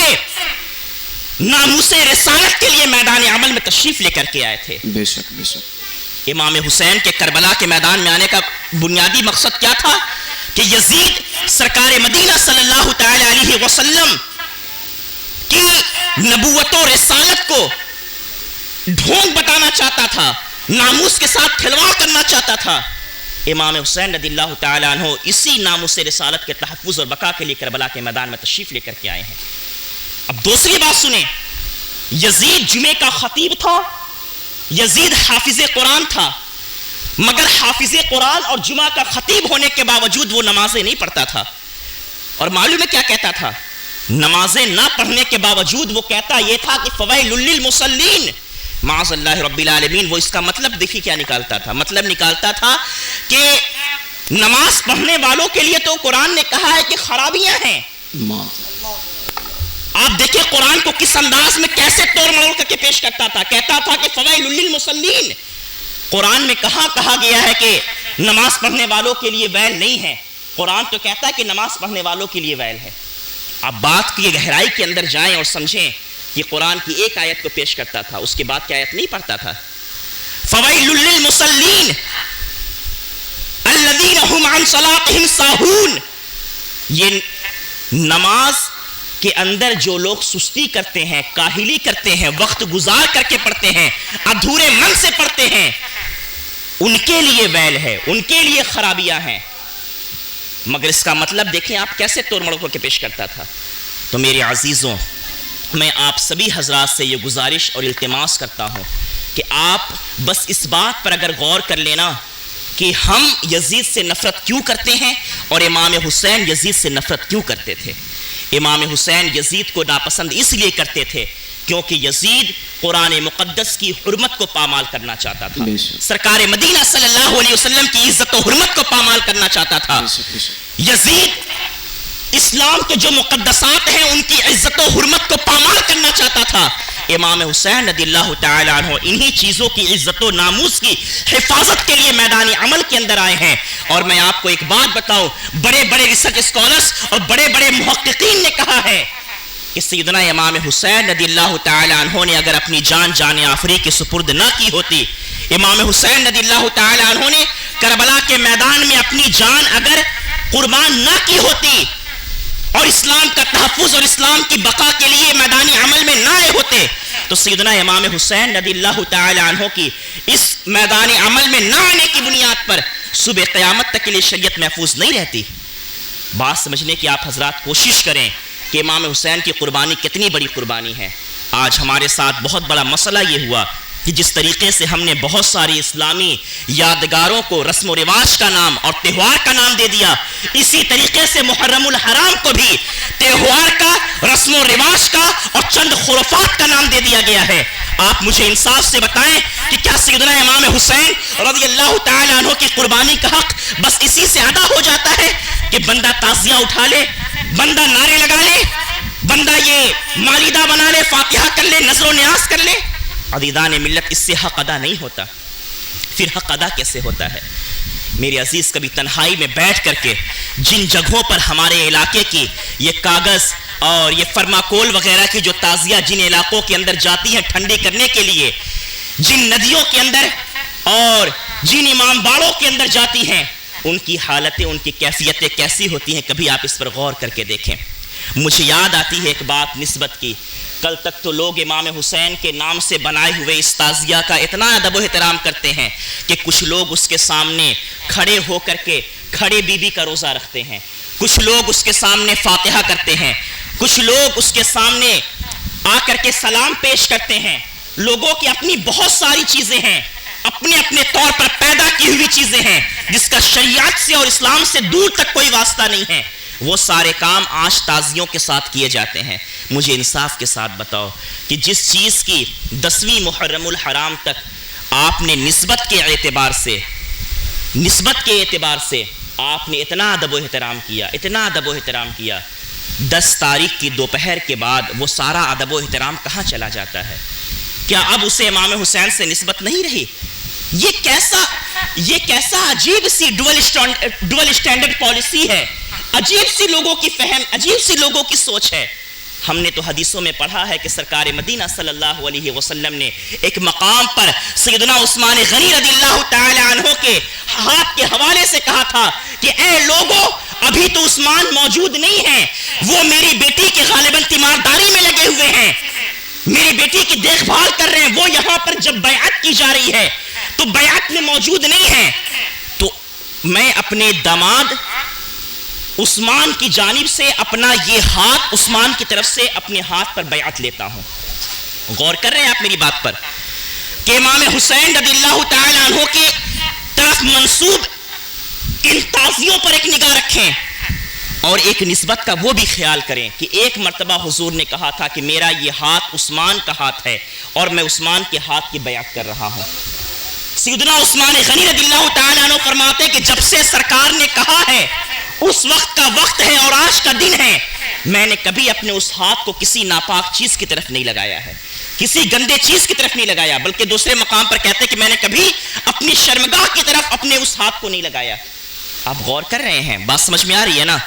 ناموس رسالت کے لیے میدان عمل میں تشریف لے کر کے آئے تھے. بے شک بے شک. امام حسین کے کربلا کے میدان میں آنے کا بنیادی مقصد کیا تھا کہ یزید سرکار مدینہ صلی اللہ تعالی علیہ وسلم کی نبوت و رسالت کو ڈھونگ بتانا چاہتا تھا, ناموس کے ساتھ کھلواڑ کرنا چاہتا تھا. امام حسین رضی اللہ تعالی عنہ اسی ناموس رسالت کے تحفظ اور بقا کے لیے کربلا کے میدان میں تشریف لے کر کے آئے ہیں. اب دوسری بات سنیں, یزید جمعے کا خطیب تھا, یزید حافظ قرآن تھا, مگر حافظ قرآن اور جمعہ کا خطیب ہونے کے باوجود وہ نمازیں نہیں پڑھتا تھا. اور معلوم ہے کیا کہتا تھا؟ نمازیں نہ پڑھنے کے باوجود وہ کہتا یہ تھا کہ فویل للمصلین, معاذ اللہ رب العالمین. وہ اس کا مطلب دیکھیے کیا نکالتا تھا, مطلب نکالتا تھا کہ نماز پڑھنے والوں کے لیے تو قرآن نے کہا ہے کہ خرابیاں ہیں. آپ دیکھیں قرآن کو کس انداز میں کیسے توڑ مروڑ کر کے پیش کرتا تھا. کہتا تھا کہ فویل للمصلین. قرآن میں کہاں کہا گیا ہے کہ نماز پڑھنے والوں کے لیے ویل نہیں ہے؟ قرآن تو کہتا ہے کہ نماز پڑھنے والوں کے لیے ویل ہے. آپ بات کی گہرائی کے اندر جائیں اور سمجھیں کہ قرآن کی ایک آیت کو پیش کرتا تھا, اس کے بعد کی آیت نہیں پڑھتا تھا. فویل للمصلین الذین هم عن صلاتهم ساہون. یہ نماز کے اندر جو لوگ سستی کرتے ہیں, کاہلی کرتے ہیں, وقت گزار کر کے پڑھتے ہیں, ادھورے من سے پڑھتے ہیں, ان کے لیے ویل ہے, ان کے لیے خرابیاں ہیں. مگر اس کا مطلب دیکھیں آپ کیسے توڑ مڑ کر کے پیش کرتا تھا. تو میرے عزیزوں, میں آپ سبھی حضرات سے یہ گزارش اور التماس کرتا ہوں کہ آپ بس اس بات پر اگر غور کر لینا کہ ہم یزید سے نفرت کیوں کرتے ہیں اور امام حسین یزید سے نفرت کیوں کرتے تھے. امام حسین یزید کو ناپسند اس لیے کرتے تھے کیونکہ یزید قرآن مقدس کی حرمت کو پامال کرنا چاہتا تھا, سرکار مدینہ صلی اللہ علیہ وسلم کی عزت و حرمت کو پامال کرنا چاہتا تھا. یزید اسلام کے جو مقدسات ہیں ان کی عزت و حرمت کو پامال کرنا چاہتا تھا. امام حسین رضی اللہ تعالی عنہ انہی چیزوں کی عزت و ناموس کی حفاظت کے لیے میدان عمل کے اندر آئے ہیں. اور میں آپ کو ایک بات بتاؤں, بڑے بڑے ریسرچ اسکالرز اور بڑے بڑے محققین نے کہا ہے کہ سیدنا امام حسین رضی اللہ تعالی عنہ نے اگر اپنی جان آفری کے سپرد نہ کی ہوتی, امام حسین رضی اللہ تعالی عنہ نے کربلا کے میدان میں اپنی جان اگر قربان نہ کی ہوتی اور اسلام کا تحفظ اور اسلام کی بقا کے لیے میدانی عمل میں نہ آئے ہوتے, تو سیدنا امام حسین رضی اللہ تعالی عنہ کی اس میدان عمل میں نہ آنے کی بنیاد پر صبح قیامت تک کے لیے شریعت محفوظ نہیں رہتی. بات سمجھنے کی آپ حضرات کوشش کریں کہ امام حسین کی قربانی کتنی بڑی قربانی ہے. آج ہمارے ساتھ بہت بڑا مسئلہ یہ ہوا کہ جس طریقے سے ہم نے بہت ساری اسلامی یادگاروں کو رسم و رواج کا نام اور تہوار کا نام دے دیا, اسی طریقے سے محرم الحرام کو بھی تہوار کا, رسم و رواج کا اور چند خرافات کا نام دے دیا گیا ہے. آپ مجھے انصاف سے بتائیں کہ کیا سیدنا امام حسین رضی اللہ تعالی عنہ کی قربانی کا حق بس اسی سے ادا ہو جاتا ہے کہ بندہ تعزیہ اٹھا لے, بندہ نعرے لگا لے, بندہ یہ مالیدہ بنا لے, فاتحہ کر لے, نذر و نیاز کر لے؟ عزیزان ملت, اس سے حق ادا نہیں ہوتا. پھر حق ادا کیسے ہوتا ہے؟ میرے عزیز, کبھی تنہائی میں بیٹھ کر کے جن جگہوں پر ہمارے علاقے کی یہ کاغذ اور یہ فرماکول وغیرہ کی جو تعزیہ جن علاقوں کے اندر جاتی ہیں ٹھنڈی کرنے کے لیے, جن ندیوں کے اندر اور جن امام باڑوں کے اندر جاتی ہیں, ان کی حالتیں, ان کی کیفیتیں کیسی ہوتی ہیں, کبھی آپ اس پر غور کر کے دیکھیں. مجھے یاد آتی ہے ایک بات نسبت کی. کل تک تو لوگ امام حسین کے نام سے بنائے ہوئے اس تعزیہ کا اتنا ادب و احترام کرتے ہیں کہ کچھ لوگ اس کے سامنے کھڑے ہو کر کے کھڑے بی بی کا روزہ رکھتے ہیں, کچھ لوگ اس کے سامنے فاتحہ کرتے ہیں, کچھ لوگ اس کے سامنے آ کر کے سلام پیش کرتے ہیں. لوگوں کی اپنی بہت ساری چیزیں ہیں, اپنے اپنے طور پر پیدا کی ہوئی چیزیں ہیں جس کا شریعت سے اور اسلام سے دور تک کوئی واسطہ نہیں ہے. وہ سارے کام آج تعزیوں کے ساتھ کیے جاتے ہیں. مجھے انصاف کے ساتھ بتاؤ کہ جس چیز کی 10ویں محرم الحرام تک آپ نے نسبت کے اعتبار سے آپ نے اتنا ادب و احترام کیا, 10 تاریخ کی دوپہر کے بعد وہ سارا ادب و احترام کہاں چلا جاتا ہے؟ کیا اب اسے امام حسین سے نسبت نہیں رہی؟ یہ کیسا عجیب سی ڈوئل اسٹینڈرڈ پالیسی ہے، عجیب سی لوگوں کی فہم، عجیب سی لوگوں کی سوچ ہے۔ ہم نے تو حدیثوں میں پڑھا ہے کہ سرکار مدینہ صلی اللہ علیہ وسلم نے ایک مقام پر سیدنا عثمان غنی رضی اللہ تعالی عنہ کے ہاتھ کے حوالے سے کہا تھا کہ اے لوگوں، ابھی تو عثمان موجود نہیں ہیں، وہ میری بیٹی کے غالباً تیمارداری میں لگے ہوئے ہیں، میری بیٹی کی دیکھ بھال کر رہے ہیں، وہ یہاں پر جب بیعت کی جا رہی ہے تو بیعت میں موجود نہیں ہے، تو میں اپنے داماد عثمان کی جانب سے اپنا یہ ہاتھ عثمان کی طرف سے اپنے ہاتھ پر بیعت لیتا ہوں۔ غور کر رہے ہیں آپ میری بات پر کہ امام حسین رضی اللہ تعالی عنہ کی طرف منسوب ان تازیوں پر ایک نگاہ رکھیں اور ایک نسبت کا وہ بھی خیال کریں کہ ایک مرتبہ حضور نے کہا تھا کہ میرا یہ ہاتھ عثمان کا ہاتھ ہے اور میں عثمان کے ہاتھ کی بیعت کر رہا ہوں۔ سیدنا عثمان غنی رضی اللہ تعالیٰ عنہ فرماتے ہیں کہ جب سے سرکار نے کہا ہے اس وقت کا وقت ہے اور آج کا دن ہے، میں نے کبھی اپنے اس ہاتھ کو کسی ناپاک چیز کی طرف نہیں لگایا ہے، کسی گندے چیز کی طرف نہیں لگایا، بلکہ دوسرے مقام پر کہتے ہیں کہ میں نے کبھی اپنی شرمگاہ کی طرف اپنے اس ہاتھ کو نہیں لگایا۔ آپ غور کر رہے ہیں، بات سمجھ میں آ رہی ہے نا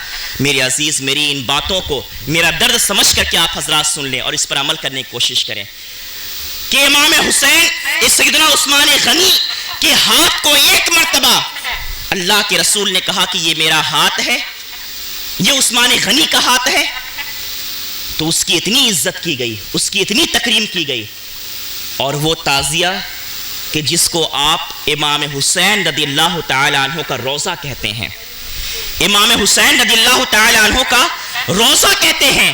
میرے عزیز؟ میری ان باتوں کو، میرا درد سمجھ کر کے آپ حضرات سن لیں اور اس پر عمل کرنے کی کوشش کریں کہ امام حسین اس سیدنا عثمان غنی کے ہاتھ کو ایک مرتبہ اللہ کے رسول نے کہا کہ یہ میرا ہاتھ ہے، یہ عثمان غنی کا ہاتھ ہے، تو اس کی اتنی عزت کی گئی، اس کی اتنی تکریم کی گئی، اور وہ تعزیہ کہ جس کو آپ امام حسین رضی اللہ تعالی عنہ کا روضہ کہتے ہیں، امام حسین رضی اللہ تعالی عنہ کا روضہ کہتے ہیں،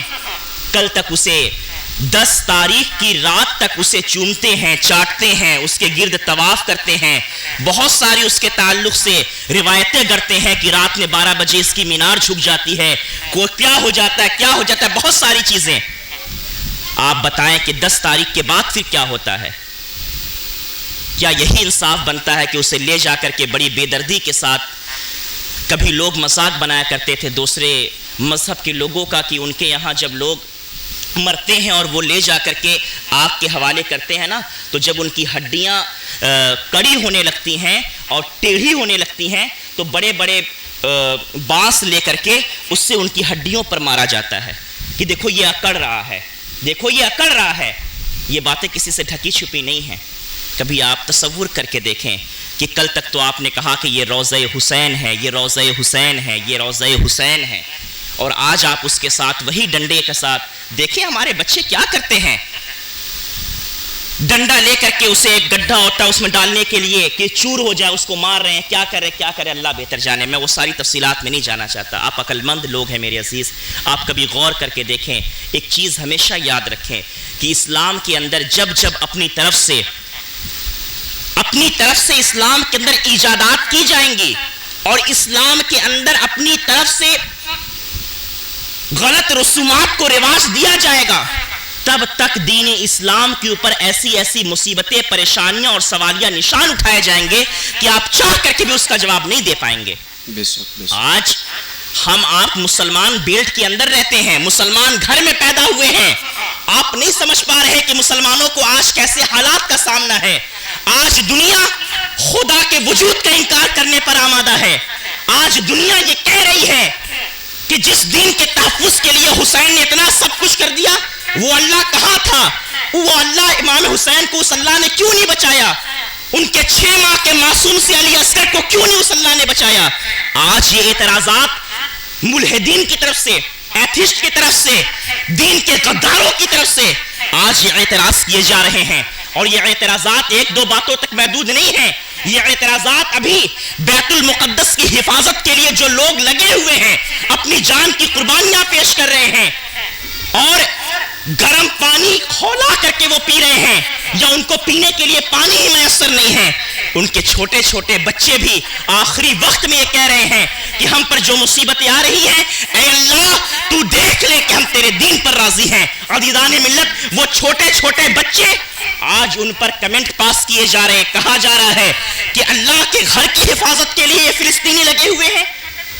کل تک اسے 10 تاریخ کی رات تک اسے چومتے ہیں، چاٹتے ہیں، اس کے گرد طواف کرتے ہیں، بہت ساری اس کے تعلق سے روایتیں کرتے ہیں کہ رات میں 12 بجے اس کی مینار جھک جاتی ہے، کوئی کیا ہو جاتا ہے، بہت ساری چیزیں۔ آپ بتائیں کہ 10 تاریخ کے بعد پھر کیا ہوتا ہے؟ کیا یہی انصاف بنتا ہے کہ اسے لے جا کر کے بڑی بے دردی کے ساتھ، کبھی لوگ مذاق بنایا کرتے تھے دوسرے مذہب کے لوگوں کا کہ ان کے یہاں جب لوگ مرتے ہیں اور وہ لے جا کر کے آگ کے حوالے کرتے ہیں نا، تو جب ان کی ہڈیاں کڑی ہونے لگتی ہیں اور ٹیڑھی ہونے لگتی ہیں تو بڑے بڑے بانس لے کر کے اس سے ان کی ہڈیوں پر مارا جاتا ہے کہ دیکھو یہ اکڑ رہا ہے، دیکھو یہ اکڑ رہا ہے۔ یہ باتیں کسی سے ڈھکی چھپی نہیں ہیں۔ کبھی آپ تصور کر کے دیکھیں کہ کل تک تو آپ نے کہا کہ یہ روضہ حسین ہے، یہ روضہ حسین ہے، یہ روضہ حسین ہے، اور آج آپ اس کے ساتھ وہی ڈنڈے کے ساتھ دیکھیں ہمارے بچے کیا کرتے ہیں، ڈنڈا لے کر کے اسے ایک گڈھا ہوتا ہے اس میں ڈالنے کے لیے کہ چور ہو جائے، اس کو مار رہے ہیں، کیا کرے اللہ بہتر جانے۔ میں وہ ساری تفصیلات میں نہیں جانا چاہتا، آپ عقل مند لوگ ہیں میرے عزیز، آپ کبھی غور کر کے دیکھیں، ایک چیز ہمیشہ یاد رکھیں کہ اسلام کے اندر جب اپنی طرف سے اسلام کے اندر ایجادات کی جائیں گی اور اسلام کے اندر اپنی طرف سے غلط رسومات کو رواج دیا جائے گا، تب تک دین اسلام کے اوپر ایسی مصیبتیں، پریشانیاں اور سوالیہ نشان اٹھائے جائیں گے کہ آپ چاہ کر کے بھی اس کا جواب نہیں دے پائیں گے۔ آج ہم آپ مسلمان بیلٹ کے اندر رہتے ہیں، مسلمان گھر میں پیدا ہوئے ہیں، آپ نہیں سمجھ پا رہے کہ مسلمانوں کو آج کیسے حالات کا سامنا ہے۔ آج دنیا خدا کے وجود کا انکار کرنے پر آمادہ ہے۔ آج دنیا یہ کہہ رہی ہے کہ جس دین کے تحفظ کے لیے حسین نے اتنا سب کچھ کر دیا، وہ اللہ کہاں تھا؟ وہ اللہ امام حسین کو اس اللہ نے کیوں نہیں بچایا؟ ان کے 6 ماہ کے معصوم سے علی اصغر کو کیوں نہیں اس اللہ نے بچایا؟ آج یہ اعتراضات ملحدین کی طرف سے، ایتھسٹ کی طرف سے، دین کے غداروں کی طرف سے آج یہ اعتراض کیے جا رہے ہیں، اور یہ اعتراضات 1-2 باتوں تک محدود نہیں ہیں۔ یہ اعتراضات ابھی بیت المقدس کی حفاظت کے لیے جو لوگ لگے ہوئے ہیں، اپنی جان کی قربانیاں پیش کر رہے ہیں اور گرم پانی کھولا کر کے وہ پی رہے ہیں، یا ان کو پینے کے لیے پانی ہی میسر نہیں ہے، ان کے چھوٹے چھوٹے بچے بھی آخری وقت میں یہ کہہ رہے ہیں کہ ہم پر جو مصیبتیں آ رہی ہیں، اے اللہ تو دیکھ لے کہ ہم تیرے دین پر راضی ہیں۔ عزیزان ملت، وہ چھوٹے چھوٹے بچے آج ان پر کمنٹ پاس کیے جا رہے ہیں، کہا جا رہا ہے کہ اللہ کے گھر کی حفاظت کے لیے یہ فلسطینی لگے ہوئے ہیں،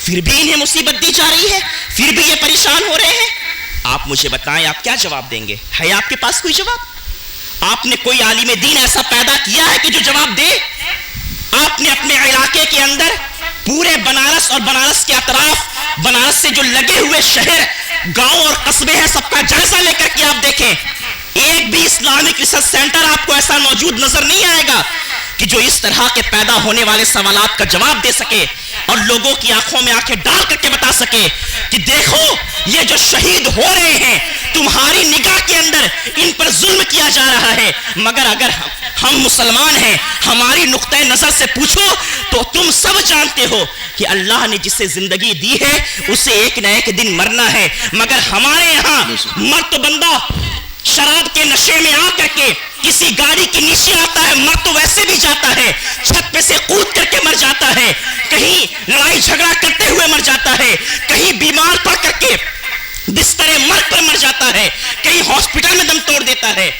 پھر بھی انہیں مصیبت دی جا رہی ہے، پھر بھی یہ پریشان ہو رہے ہیں. آپ مجھے بتائیں آپ کیا جواب دیں گے؟ ہے آپ کے پاس کوئی جواب؟ آپ نے کوئی عالم دین ایسا پیدا کیا ہے کہ جو جواب دے؟ آپ نے اپنے علاقے کے اندر پورے بنارس اور بنارس کے اطراف، بنارس سے جو لگے ہوئے شہر، گاؤں اور قصبے ہیں، سب کا جائزہ لے کر کے آپ دیکھیں، ایک بھی اسلامک ریسرچ سینٹر آپ کو ایسا موجود نظر نہیں آئے گا کہ جو اس طرح کے پیدا ہونے والے سوالات کا جواب دے سکے اور لوگوں کی آنکھوں میں آنکھیں ڈال کر کے بتا سکے کہ دیکھو یہ جو شہید ہو رہے ہیں تمہاری نگاہ کے اندر ان پر ظلم کیا جا رہا ہے، مگر اگر ہم مسلمان ہیں، ہماری نقطۂ نظر سے پوچھو تو تم سب جانتے ہو کہ اللہ نے جسے زندگی دی ہے اسے ایک نہ ایک دن مرنا ہے. مگر ہمارے یہاں مرد تو بندہ شراب کے نشے میں آ کر کے کسی گاڑی کے نیچے آتا ہے، مر تو ویسے بھی جاتا ہے، چھت پہ سے کود کر کے مر جاتا ہے، کہیں لڑائی جھگڑا کرتے ہوئے مر جاتا ہے، کہیں بیمار پڑ کر کے بستر مرگ پر مر جاتا ہے، کہیں ہاسپٹل میں دم توڑ دیتا ہے.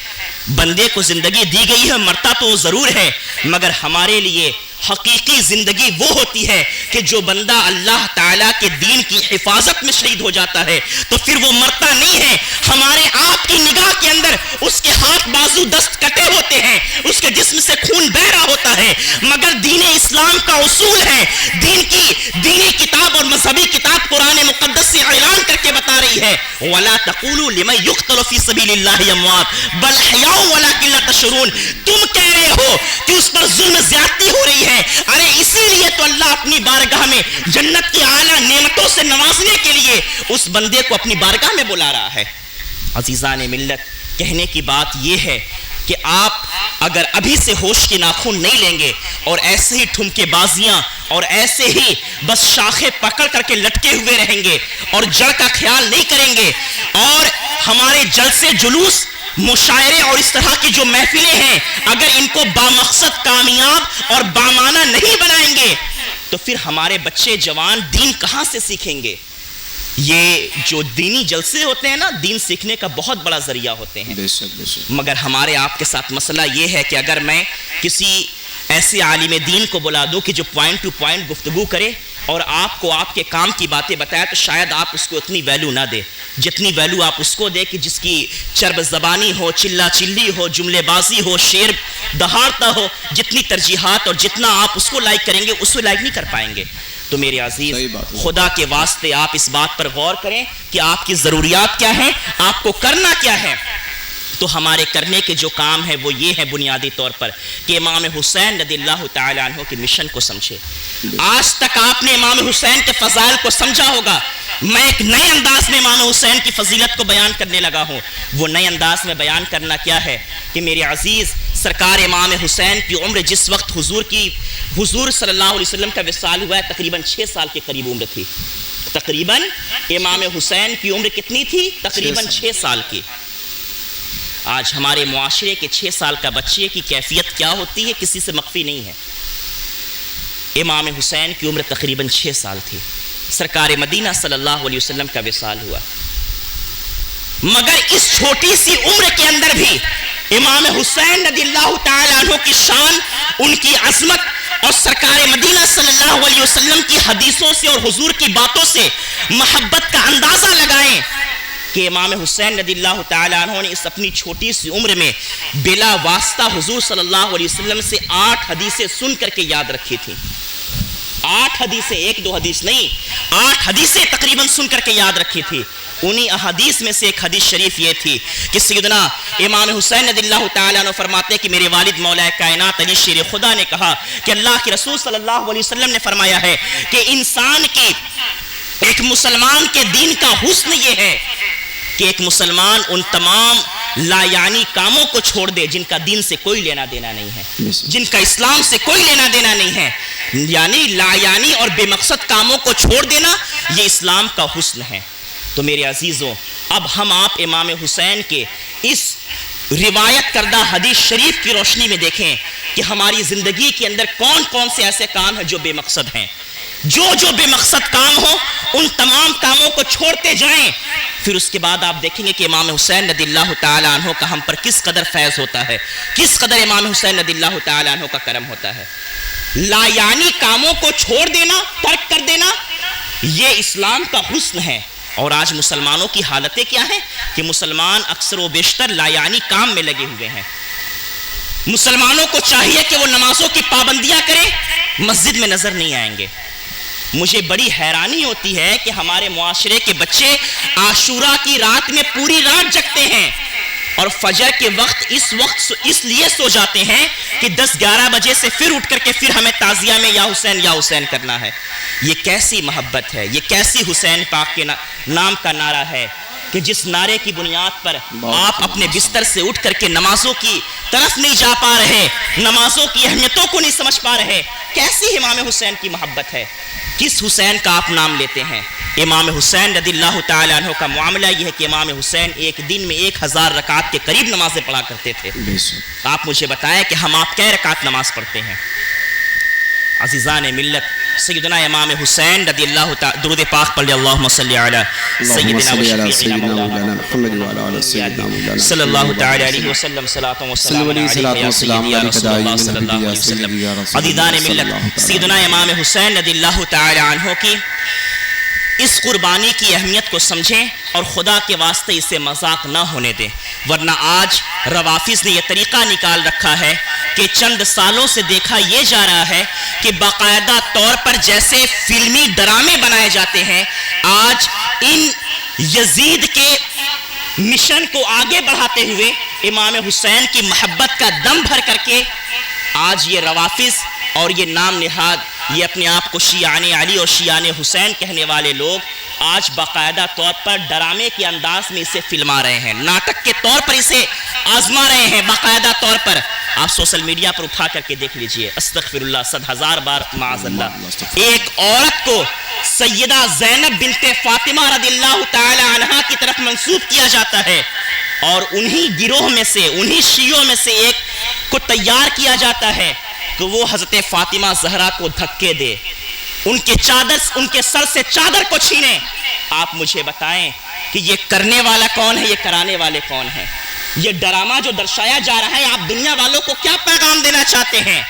بندے کو زندگی دی گئی ہے، مرتا تو ضرور ہے، مگر ہمارے لیے حقیقی زندگی وہ ہوتی ہے کہ جو بندہ اللہ تعالیٰ کے دین کی حفاظت میں شہید ہو جاتا ہے تو پھر وہ مرتا نہیں ہے. ہمارے آپ کی نگاہ کے اندر اس کے ہاتھ بازو دست کٹے ہوتے ہیں، اس کے جسم سے خون بہ رہا ہوتا ہے، مگر دین اسلام کا اصول ہے، دین کی دینی کتاب اور مذہبی کتاب قرآن مقدس سے اعلان کر کے بتا رہی ہے وَلَا تَقُولُوا لِمَنْ يُقْتَلُ فِي سَبِيلِ اللَّهِ أَمْوَاتٌ بَلْ أَحْيَاءٌ وَلَكِنْ لَا تَشْعُرُونَ. تم کہہ رہے ہو کہ اس پر ظلم زیادتی ہو رہی ہے، ارے اسی لیے تو اللہ اپنی بارگاہ میں جنت کی اعلیٰ نعمتوں سے نوازنے کے لیے اس بندے کو اپنی بارگاہ میں بلا رہا ہے. عزیزان ملت، کہنے کی بات یہ ہے کہ آپ اگر ابھی سے ہوش کے ناخن نہیں لیں گے اور ایسے ہی ٹھمکے بازیاں اور ایسے ہی بس شاخیں پکڑ کر کے لٹکے ہوئے رہیں گے اور جڑ کا خیال نہیں کریں گے، اور ہمارے جلسے جلوس مشاعرے اور اس طرح کی جو محفلیں ہیں اگر ان کو بامقصد کامیاب اور بامانہ نہیں بنائیں گے تو پھر ہمارے بچے جوان دین کہاں سے سیکھیں گے؟ یہ جو دینی جلسے ہوتے ہیں نا، دین سیکھنے کا بہت بڑا ذریعہ ہوتے ہیں. بے شک بے شک. مگر ہمارے آپ کے ساتھ مسئلہ یہ ہے کہ اگر میں کسی ایسے عالم دین کو بلا دوں کہ جو پوائنٹ ٹو پوائنٹ گفتگو کرے اور آپ کو آپ کے کام کی باتیں بتائے تو شاید آپ اس کو اتنی ویلیو نہ دے جتنی ویلیو آپ اس کو دے کہ جس کی چرب زبانی ہو، چلا چلی ہو، جملے بازی ہو، شعر دہاڑتا ہو. جتنی ترجیحات اور جتنا آپ اس کو لائک کریں گے اس کو لائک نہیں کر پائیں گے. تو میرے عزیز، خدا کے واسطے آپ اس بات پر غور کریں کہ آپ کی ضروریات کیا ہیں، آپ کو کرنا کیا ہے. تو ہمارے کرنے کے جو کام ہے وہ یہ ہے بنیادی طور پر کہ امام حسین رضی اللہ تعالیٰ عنہ کے مشن کو سمجھے. آج تک آپ نے امام حسین کے فضائل کو سمجھا ہوگا، میں ایک نئے انداز میں امام حسین کی فضیلت کو بیان کرنے لگا ہوں. وہ نئے انداز میں بیان کرنا کیا ہے کہ میرے عزیز، سرکار امام حسین کی عمر جس وقت حضور صلی اللہ علیہ وسلم کا وصال ہوا ہے تقریباً 6 سال کے قریب عمر تھی. تقریباً امام حسین کی عمر کتنی تھی؟ تقریباً 6 سال کی. آج ہمارے معاشرے کے 6 سال کا بچے کی کیفیت کیا ہوتی ہے کسی سے مخفی نہیں ہے. امام حسین کی عمر تقریباً 6 سال تھی. سرکار مدینہ صلی اللہ علیہ وسلم کا وصال ہوا، مگر اس چھوٹی سی عمر کے اندر بھی امام حسین رضی اللہ تعالیٰ عنہ کی شان، ان کی عظمت اور سرکار مدینہ صلی اللہ علیہ وسلم کی حدیثوں سے اور حضور کی باتوں سے محبت کا اندازہ لگائیں کہ امام حسین رضی اللہ تعالیٰ عنہ نے اس اپنی چھوٹی سی عمر میں بلا واسطہ حضور صلی اللہ علیہ وسلم سے 8 حدیثیں سن کر کے یاد رکھی تھیں. 8 حدیثیں، 1-2 حدیث نہیں، 8 حدیثیں تقریباً سن کر کے یاد رکھی تھی. انہی احادیث میں سے ایک حدیث شریف یہ تھی کہ سیدنا امام حسین رضی اللہ تعالیٰ عنہ فرماتے ہیں کہ میرے والد مولا کائنات علی شیر خدا نے کہا کہ اللہ کے رسول صلی اللہ علیہ وسلم نے فرمایا ہے کہ انسان کی، ایک مسلمان کے دین کا حسن یہ ہے کہ ایک مسلمان ان تمام لا یعنی کاموں کو چھوڑ دے جن کا دین سے کوئی لینا دینا نہیں ہے، جن کا اسلام سے کوئی لینا دینا نہیں ہے. یعنی لا یعنی اور بے مقصد کاموں کو چھوڑ دینا یہ اسلام کا حسن ہے. تو میرے عزیزوں، اب ہم آپ امام حسین کے اس روایت کردہ حدیث شریف کی روشنی میں دیکھیں کہ ہماری زندگی کے اندر کون کون سے ایسے کام ہیں جو بے مقصد ہیں. جو بے مقصد کام ہو ان تمام کاموں کو چھوڑتے جائیں. پھر اس کے بعد آپ دیکھیں گے کہ امام حسین رضی اللہ تعالیٰ عنہ کا ہم پر کس قدر فیض ہوتا ہے، کس قدر امام حسین رضی اللہ تعالیٰ عنہ کا کرم ہوتا ہے. لا یعنی کاموں کو چھوڑ دینا، ترک کر دینا، یہ اسلام کا حسن ہے۔ اور آج مسلمانوں کی حالتیں کیا ہیں کہ مسلمان اکثر و بیشتر لا یعنی کام میں لگے ہوئے ہیں۔ مسلمانوں کو چاہیے کہ وہ نمازوں کی پابندیاں کریں، مسجد میں نظر نہیں آئیں گے۔ مجھے بڑی حیرانی ہوتی ہے کہ ہمارے معاشرے کے بچے عاشورہ کی رات میں پوری رات جگتے ہیں اور فجر کے وقت اس لیے سو جاتے ہیں کہ 10-11 بجے سے پھر اٹھ کر کے پھر ہمیں تعزیہ میں یا حسین کرنا ہے۔ یہ کیسی محبت ہے، یہ کیسی حسین پاک کے نام کا نعرہ ہے کہ جس نعرے کی بنیاد پر آپ اپنے بستر سے اٹھ کر کے نمازوں کی طرف نہیں جا پا رہے، نمازوں کی اہمیتوں کو نہیں سمجھ پا رہے۔ کیسی امام حسین کی محبت ہے، کس حسین کا آپ نام لیتے ہیں؟ امام حسین رضی اللہ تعالی عنہ کا معاملہ یہ ہے کہ امام حسین ایک دن میں 1000 رکعت کے قریب نمازیں پڑھا کرتے تھے۔ آپ مجھے بتائیں کہ ہم آپ کئے رکعت نماز پڑھتے ہیں؟ عزیزان ملت، سیدنا امام حسین رضی اللہ تعالی، درود پاک پڑھ لیں، اللہم صلی علی سیدنا و شفیعنا مولانا محمد وعلی آل سیدنا مولانا صلی اللہ تعالی علیہ وسلم، صلاۃ و سلام علیہ یا سیدی یا رسول اللہ صلی اللہ علیہ وسلم۔ عزیزان ملت، سیدنا امام حسین رضی اللہ تعالی عنہ کی اس قربانی کی اہمیت کو سمجھیں اور خدا کے واسطے اسے مذاق نہ ہونے دیں، ورنہ آج روافظ نے یہ طریقہ نکال رکھا ہے کہ چند سالوں سے دیکھا یہ جا رہا ہے کہ باقاعدہ طور پر جیسے فلمی ڈرامے بنائے جاتے ہیں، آج ان یزید کے مشن کو آگے بڑھاتے ہوئے امام حسین کی محبت کا دم بھر کر کے آج یہ روافظ اور یہ نام نہاد، یہ اپنے آپ کو شیعان علی اور شیعان حسین کہنے والے لوگ آج باقاعدہ طور پر ڈرامے کے انداز میں اسے فلما رہے ہیں، ناٹک کے طور پر اسے آزما رہے ہیں باقاعدہ طور پر۔ آپ سوشل میڈیا پر اٹھا کر کے دیکھ لیجئے، استغفر اللہ 100,000 بار معاذ اللہ، ایک عورت کو سیدہ زینب بنت فاطمہ رضی اللہ تعالی عنہا کی طرف منسوب کیا جاتا ہے اور انہی گروہ میں سے، انہی شیعوں میں سے ایک کو تیار کیا جاتا ہے کہ وہ حضرت فاطمہ زہرا کو دھکے دے، ان کے سر سے چادر کو چھینے۔ آپ مجھے بتائیں کہ یہ کرنے والا کون ہے، یہ کرانے والے کون ہیں؟ یہ ڈرامہ جو درشایا جا رہا ہے، آپ دنیا والوں کو کیا پیغام دینا چاہتے ہیں؟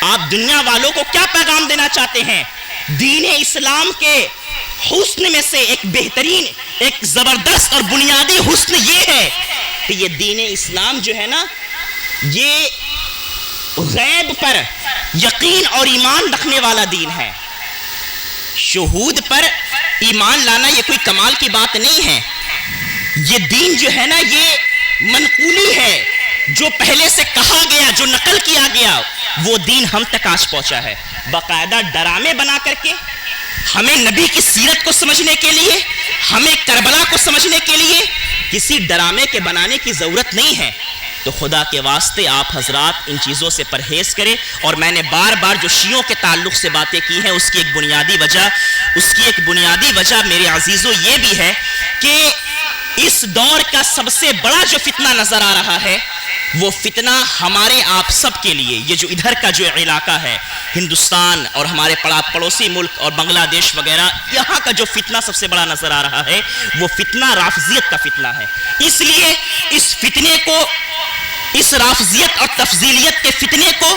آپ دنیا والوں کو کیا پیغام دینا چاہتے ہیں؟ دین اسلام کے حسن میں سے ایک بہترین، ایک زبردست اور بنیادی حسن یہ ہے کہ یہ دین اسلام جو ہے نا، یہ غیب پر یقین اور ایمان رکھنے والا دین ہے۔ شہود پر ایمان لانا یہ کوئی کمال کی بات نہیں ہے۔ یہ دین جو ہے نا، یہ منقولی ہے، جو پہلے سے کہا گیا، جو نقل کیا گیا، وہ دین ہم تک آج پہنچا ہے۔ باقاعدہ ڈرامے بنا کر کے ہمیں نبی کی سیرت کو سمجھنے کے لیے، ہمیں کربلا کو سمجھنے کے لیے کسی ڈرامے کے بنانے کی ضرورت نہیں ہے۔ تو خدا کے واسطے آپ حضرات ان چیزوں سے پرہیز کریں۔ اور میں نے بار بار جو شیعوں کے تعلق سے باتیں کی ہیں، اس کی ایک بنیادی وجہ میرے عزیزوں یہ بھی ہے کہ اس دور کا سب سے بڑا جو فتنہ نظر آ رہا ہے، وہ فتنہ ہمارے آپ سب کے لیے، یہ جو ادھر کا جو علاقہ ہے، ہندوستان اور ہمارے پڑوسی ملک اور بنگلہ دیش وغیرہ، یہاں کا جو فتنہ سب سے بڑا نظر آ رہا ہے، وہ فتنہ رافضیت کا فتنہ ہے۔ اس لیے اس فتنے کو، اس رافضیت اور تفضیلیت کے فتنے کو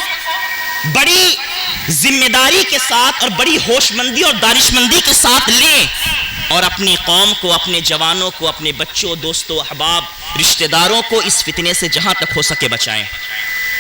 بڑی ذمہ داری کے ساتھ اور بڑی ہوش مندی اور دانش مندی کے ساتھ لیں اور اپنی قوم کو، اپنے جوانوں کو، اپنے بچوں، دوستوں، احباب، رشتہ داروں کو اس فتنے سے جہاں تک ہو سکے بچائیں۔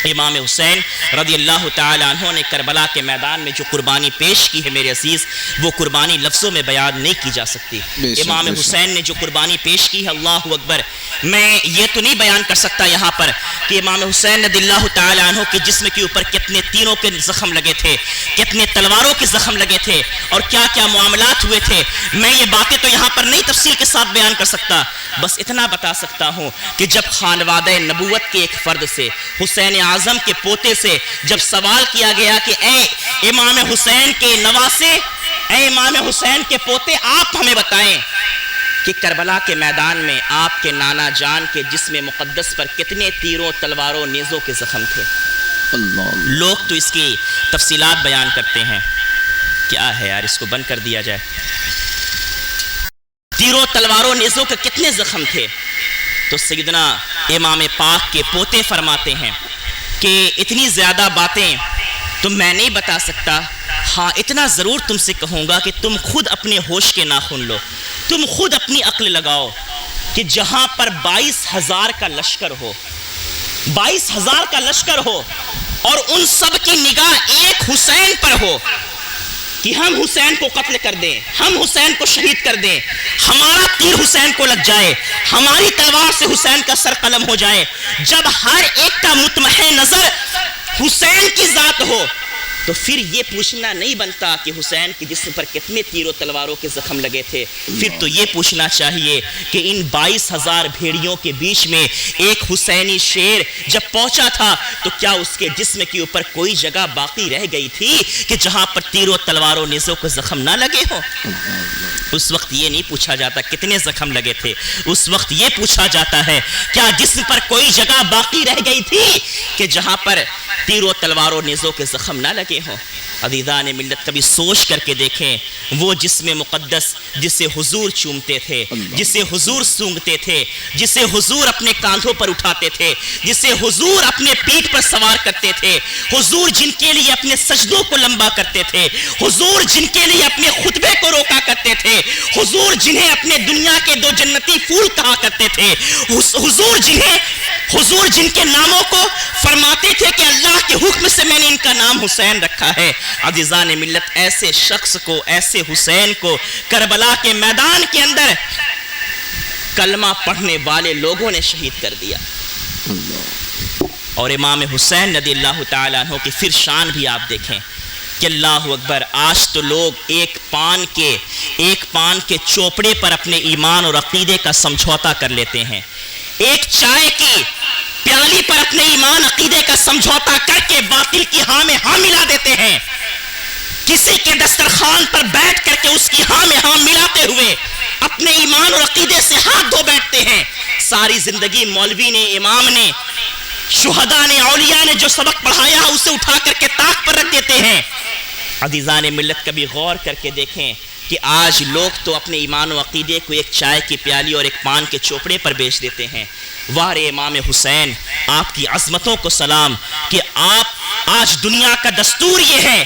امام حسین رضی اللہ تعالی عنہ نے کربلا کے میدان میں جو قربانی پیش کی ہے میرے عزیز، وہ قربانی لفظوں میں بیان نہیں کی جا سکتی۔ امام حسین نے جو قربانی پیش کی ہے، اللہ اکبر، میں یہ تو نہیں بیان کر سکتا یہاں پر کہ امام حسین رضی اللہ تعالی عنہ کے جسم کے اوپر کتنے تیروں کے زخم لگے تھے، کتنے تلواروں کے زخم لگے تھے اور کیا کیا معاملات ہوئے تھے۔ میں یہ باتیں تو یہاں پر نہیں تفصیل کے ساتھ بیان کر سکتا، بس اتنا بتا سکتا ہوں کہ جب خانوادہ نبوت کے ایک فرد سے، حسین اعظم کے پوتے سے، جب سوال کیا گیا کہ اے امام حسین کے نواسے، اے امام حسین کے پوتے، آپ ہمیں بتائیں کہ کربلا کے میدان میں آپ کے نانا جان کے جسم مقدس پر کتنے تیروں، تلواروں، نیزوں کے زخم تھے؟ لوگ تو اس کی تفصیلات بیان کرتے ہیں، کیا ہے یار، اس کو بند کر دیا جائے۔ تیروں، تلواروں، نیزوں کے کتنے زخم تھے؟ تو سیدنا امام پاک کے پوتے فرماتے ہیں کہ اتنی زیادہ باتیں تو میں نہیں بتا سکتا. ہاں اتنا ضرور تم سے کہوں گا کہ تم خود اپنے ہوش کے ناخن لو, تم خود اپنی عقل لگاؤ کہ جہاں پر 22,000 کا لشکر ہو, 22,000 کا لشکر ہو اور ان سب کی نگاہ ایک حسین پر ہو کہ ہم حسین کو قتل کر دیں, ہم حسین کو شہید کر دیں, ہمارا تیر حسین کو لگ جائے, ہماری تلوار سے حسین کا سر قلم ہو جائے. جب ہر ایک کا مطمئن نظر حسین کی ذات ہو تو پھر یہ پوچھنا نہیں بنتا کہ حسین کے جسم پر کتنے تیر و تلواروں کے زخم لگے تھے. پھر تو یہ پوچھنا چاہیے کہ ان 22,000 بھیڑیوں کے بیچ میں ایک حسینی شیر جب پہنچا تھا تو کیا اس کے جسم کے اوپر کوئی جگہ باقی رہ گئی تھی کہ جہاں پر تیر و تلواروں نیزوں کو زخم نہ لگے ہوں؟ اس وقت یہ نہیں پوچھا جاتا کتنے زخم لگے تھے, اس وقت یہ پوچھا جاتا ہے کیا جسم پر کوئی جگہ باقی رہ گئی تھی کہ جہاں پر تیر و تلواروں نیزوں کے زخم نہ لگے ہوں. عزیزان ملت کبھی سوچ کر کے دیکھیں وہ جسم مقدس جسے حضور چومتے تھے, جسے حضور سونگتے تھے, جسے حضور اپنے کاندھوں پر اٹھاتے تھے, جسے حضور اپنے پیٹھ پر سوار کرتے تھے, حضور جن کے لیے اپنے سجدوں کو لمبا کرتے تھے, حضور جن کے لیے اپنے خطبے کو روکا کرتے تھے, حضور جنہیں اپنے دنیا کے 2 جنتی پھول کہا کرتے تھے, حضور جن کے ناموں کو فرماتے تھے کہ اللہ کے حکم سے میں نے ان کا نام حسین رکھا ہے. عزیزان ملت ایسے شخص کو, ایسے حسین کو کربلا کے میدان کے اندر کلمہ پڑھنے والے لوگوں نے شہید کر دیا. اور امام حسین رضی اللہ تعالیٰ عنہ کی پھر شان بھی آپ دیکھیں کہ اللہ اکبر, آج تو لوگ ایک پان کے چوپڑے پر اپنے ایمان اور عقیدے کا سمجھوتا کر لیتے ہیں, ایک چائے کی پیالی پر اپنے ایمان عقیدے کا سمجھوتا کر کے باطل کی ہاں میں ہاں ملا دیتے ہیں, کسی کے دسترخوان پر بیٹھ کر کے اس کی ہاں میں ہاں ملاتے ہوئے اپنے ایمان اور عقیدے سے ہاتھ دھو بیٹھتے ہیں. ساری زندگی مولوی نے, امام نے, شہداء نے, اولیاء نے جو سبق پڑھایا اسے اٹھا کر کے طاق پر رکھ دیتے ہیں. عزیزان ملت کبھی غور کر کے دیکھیں کہ آج لوگ تو اپنے ایمان و عقیدے کو ایک چائے کی پیالی اور ایک پان کے چوپڑے پر بیچ دیتے ہیں. وار امام حسین, آپ کی عظمتوں کو سلام کہ آپ آج دنیا کا دستور یہ ہے,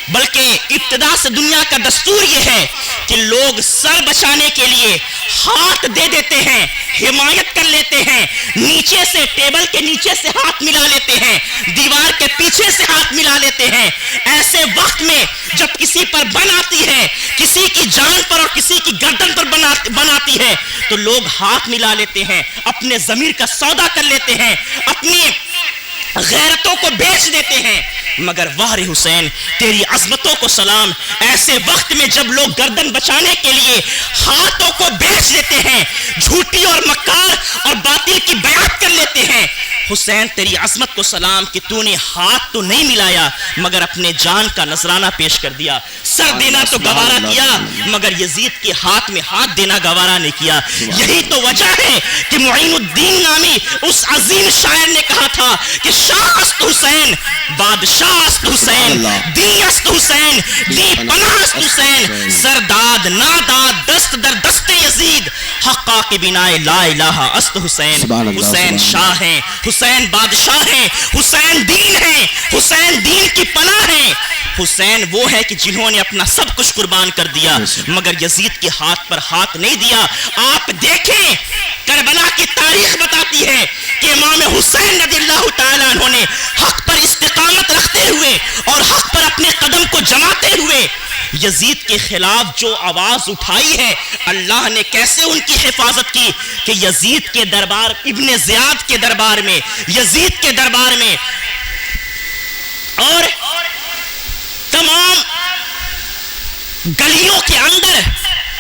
بلکہ ابتدا سے دنیا کا دستور یہ ہے کہ لوگ سر بچانے کے لیے ہاتھ دے دیتے ہیں, حمایت کر لیتے ہیں, نیچے سے ٹیبل کے نیچے سے ہاتھ ملا لیتے ہیں, دیوار کے پیچھے سے ہاتھ ملا لیتے ہیں. ایسے وقت میں جب کسی پر بن آتی ہے, کسی کی جان پر اور کسی کی گردن پر بن آتی ہے تو لوگ ہاتھ ملا لیتے ہیں, اپنے ضمیر کا سودا کر لیتے ہیں, اپنی غیرتوں کو بیچ دیتے ہیں. مگر وار حسین تیری عظمتوں کو سلام, ایسے وقت میں جب لوگ گردن بچانے کے لیے ہاتھوں کو بیچ دیتے ہیں, جھوٹی اور مکار اور باطل کی بیعت کر لیتے ہیں, حسین تیری عظمت کو سلام کہ تو نے ہاتھ تو نہیں ملایا مگر اپنے جان کا نذرانہ پیش کر دیا. سر دینا تو گوارا کیا مگر یزید کے ہاتھ میں ہاتھ دینا گوارا نہیں کیا. یہی تو وجہ ہے کہ معین الدین نامی اس عظیم شاعر نے کہا تھا کہ شاہ است حسین, بادشاہ است حسین, دی است حسین, دی پناہ است حسین, سرداد ناداد دست در دست یزید, حقا کی بنا لا الہ است حسین. حسین شاہ ہیں, حسین بادشاہ ہیں, حسین دین ہیں, حسین دین کی پناہ ہیں. حسین وہ ہے کہ جنہوں نے اپنا سب کچھ قربان کر دیا مگر یزید کے ہاتھ پر ہاتھ نہیں دیا. آپ دیکھیں کربلا کی تاریخ بتاتی ہے کہ امام حسین رضی اللہ تعالیٰ عنہ نے حق پر استقامت رکھتے ہوئے اور حق پر اپنے قدم کو جماتے ہوئے یزید کے خلاف جو آواز اٹھائی ہے, اللہ نے کیسے ان کی حفاظت کی کہ یزید کے دربار, ابن زیاد کے دربار میں, یزید کے دربار میں اور تمام گلیوں کے اندر,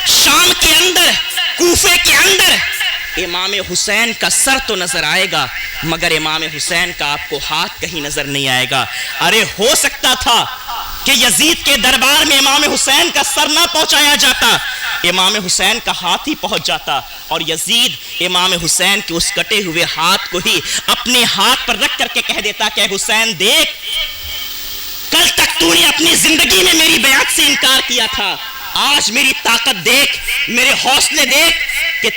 شام کے اندر, کوفے کے اندر امام حسین کا سر تو نظر آئے گا مگر امام حسین کا آپ کو ہاتھ کہیں نظر نہیں آئے گا. ارے ہو سکتا تھا کہ یزید کے دربار میں امام حسین کا سر نہ پہنچایا جاتا, امام حسین کا ہاتھ ہی پہنچ جاتا اور یزید امام حسین کے اس کٹے ہوئے ہاتھ کو ہی اپنے ہاتھ پر رکھ کر کے کہہ دیتا کہ حسین دیکھ, کل تک تو نے اپنی زندگی میں میری بیعت سے انکار کیا تھا, آج میری طاقت دیکھ, میرے حوصلے دیکھ کہ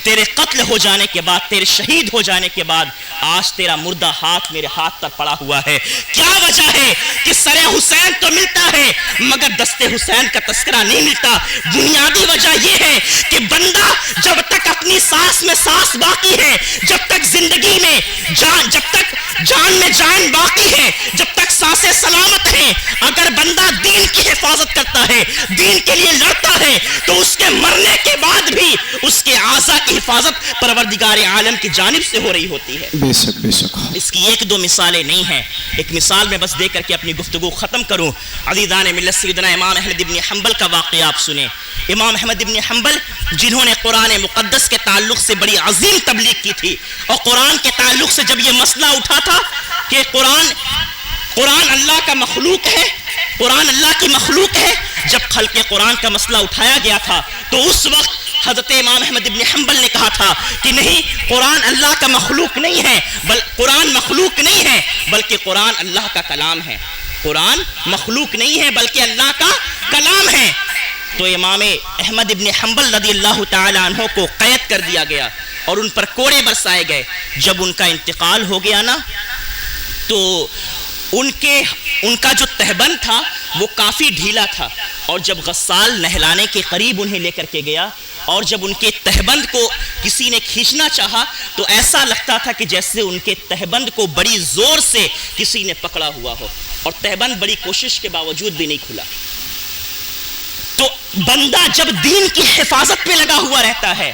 تیرے قتل ہو جانے کے بعد, تیرے شہید ہو جانے کے بعد آج تیرا مردہ ہاتھ میرے ہاتھ پر پڑا ہوا ہے. کیا وجہ ہے کہ سر حسین تو ملتا ہے مگر دست حسین کا تذکرہ نہیں ملتا؟ بنیادی وجہ یہ ہے کہ بندہ جب تک اپنی سانس میں سانس باقی ہے، جب تک زندگی میں جب تک جان میں جان باقی ہے، جب تک سانسیں سلامت ہیں، اگر بندہ دین کی حفاظت کرتا ہے، دین کے لیے لڑتا ہے، تو اس کے مرنے کے بعد بھی اس کے اعضاء کی حفاظت پروردگار عالم کی جانب سے ہو رہی ہوتی ہے. بے شک بے شک. اس کی ایک دو مثالیں نہیں ہیں. ایک مثال میں بس دے کر کے اپنی گفتگو ختم کروں. عزیزان ملت سیدنا امام احمد ابن حنبل کا واقعہ آپ سنیں. امام احمد ابن حنبل جنہوں نے قرآن مقدس کے تعلق سے بڑی عظیم تبلیغ کی تھی، اور قرآن کے تعلق سے جب یہ مسئلہ اٹھا تھا کہ قرآن اللہ کا مخلوق ہے، قرآن اللہ کی مخلوق ہے، جب خلق قرآن کا مسئلہ اٹھایا گیا تھا تو اس وقت حضرت امام احمد ابن حنبل نے کہا تھا کہ نہیں، قرآن اللہ کا مخلوق نہیں ہے، قرآن مخلوق نہیں ہے بلکہ قرآن اللہ کا کلام ہے. قرآن مخلوق نہیں ہے بلکہ اللہ کا کلام ہے. تو امام احمد ابن حنبل رضی اللہ تعالی عنہ کو قید کر دیا گیا اور ان پر کوڑے برسائے گئے. جب ان کا انتقال ہو گیا نا تو ان کا جو تہبند تھا وہ کافی ڈھیلا تھا، اور جب غسال نہلانے کے قریب انہیں لے کر کے گیا اور جب ان کے تہبند کو کسی نے کھینچنا چاہا تو ایسا لگتا تھا کہ جیسے ان کے تہبند کو بڑی زور سے کسی نے پکڑا ہوا ہو، اور تہبند بڑی کوشش کے باوجود بھی نہیں کھلا. تو بندہ جب دین کی حفاظت پہ لگا ہوا رہتا ہے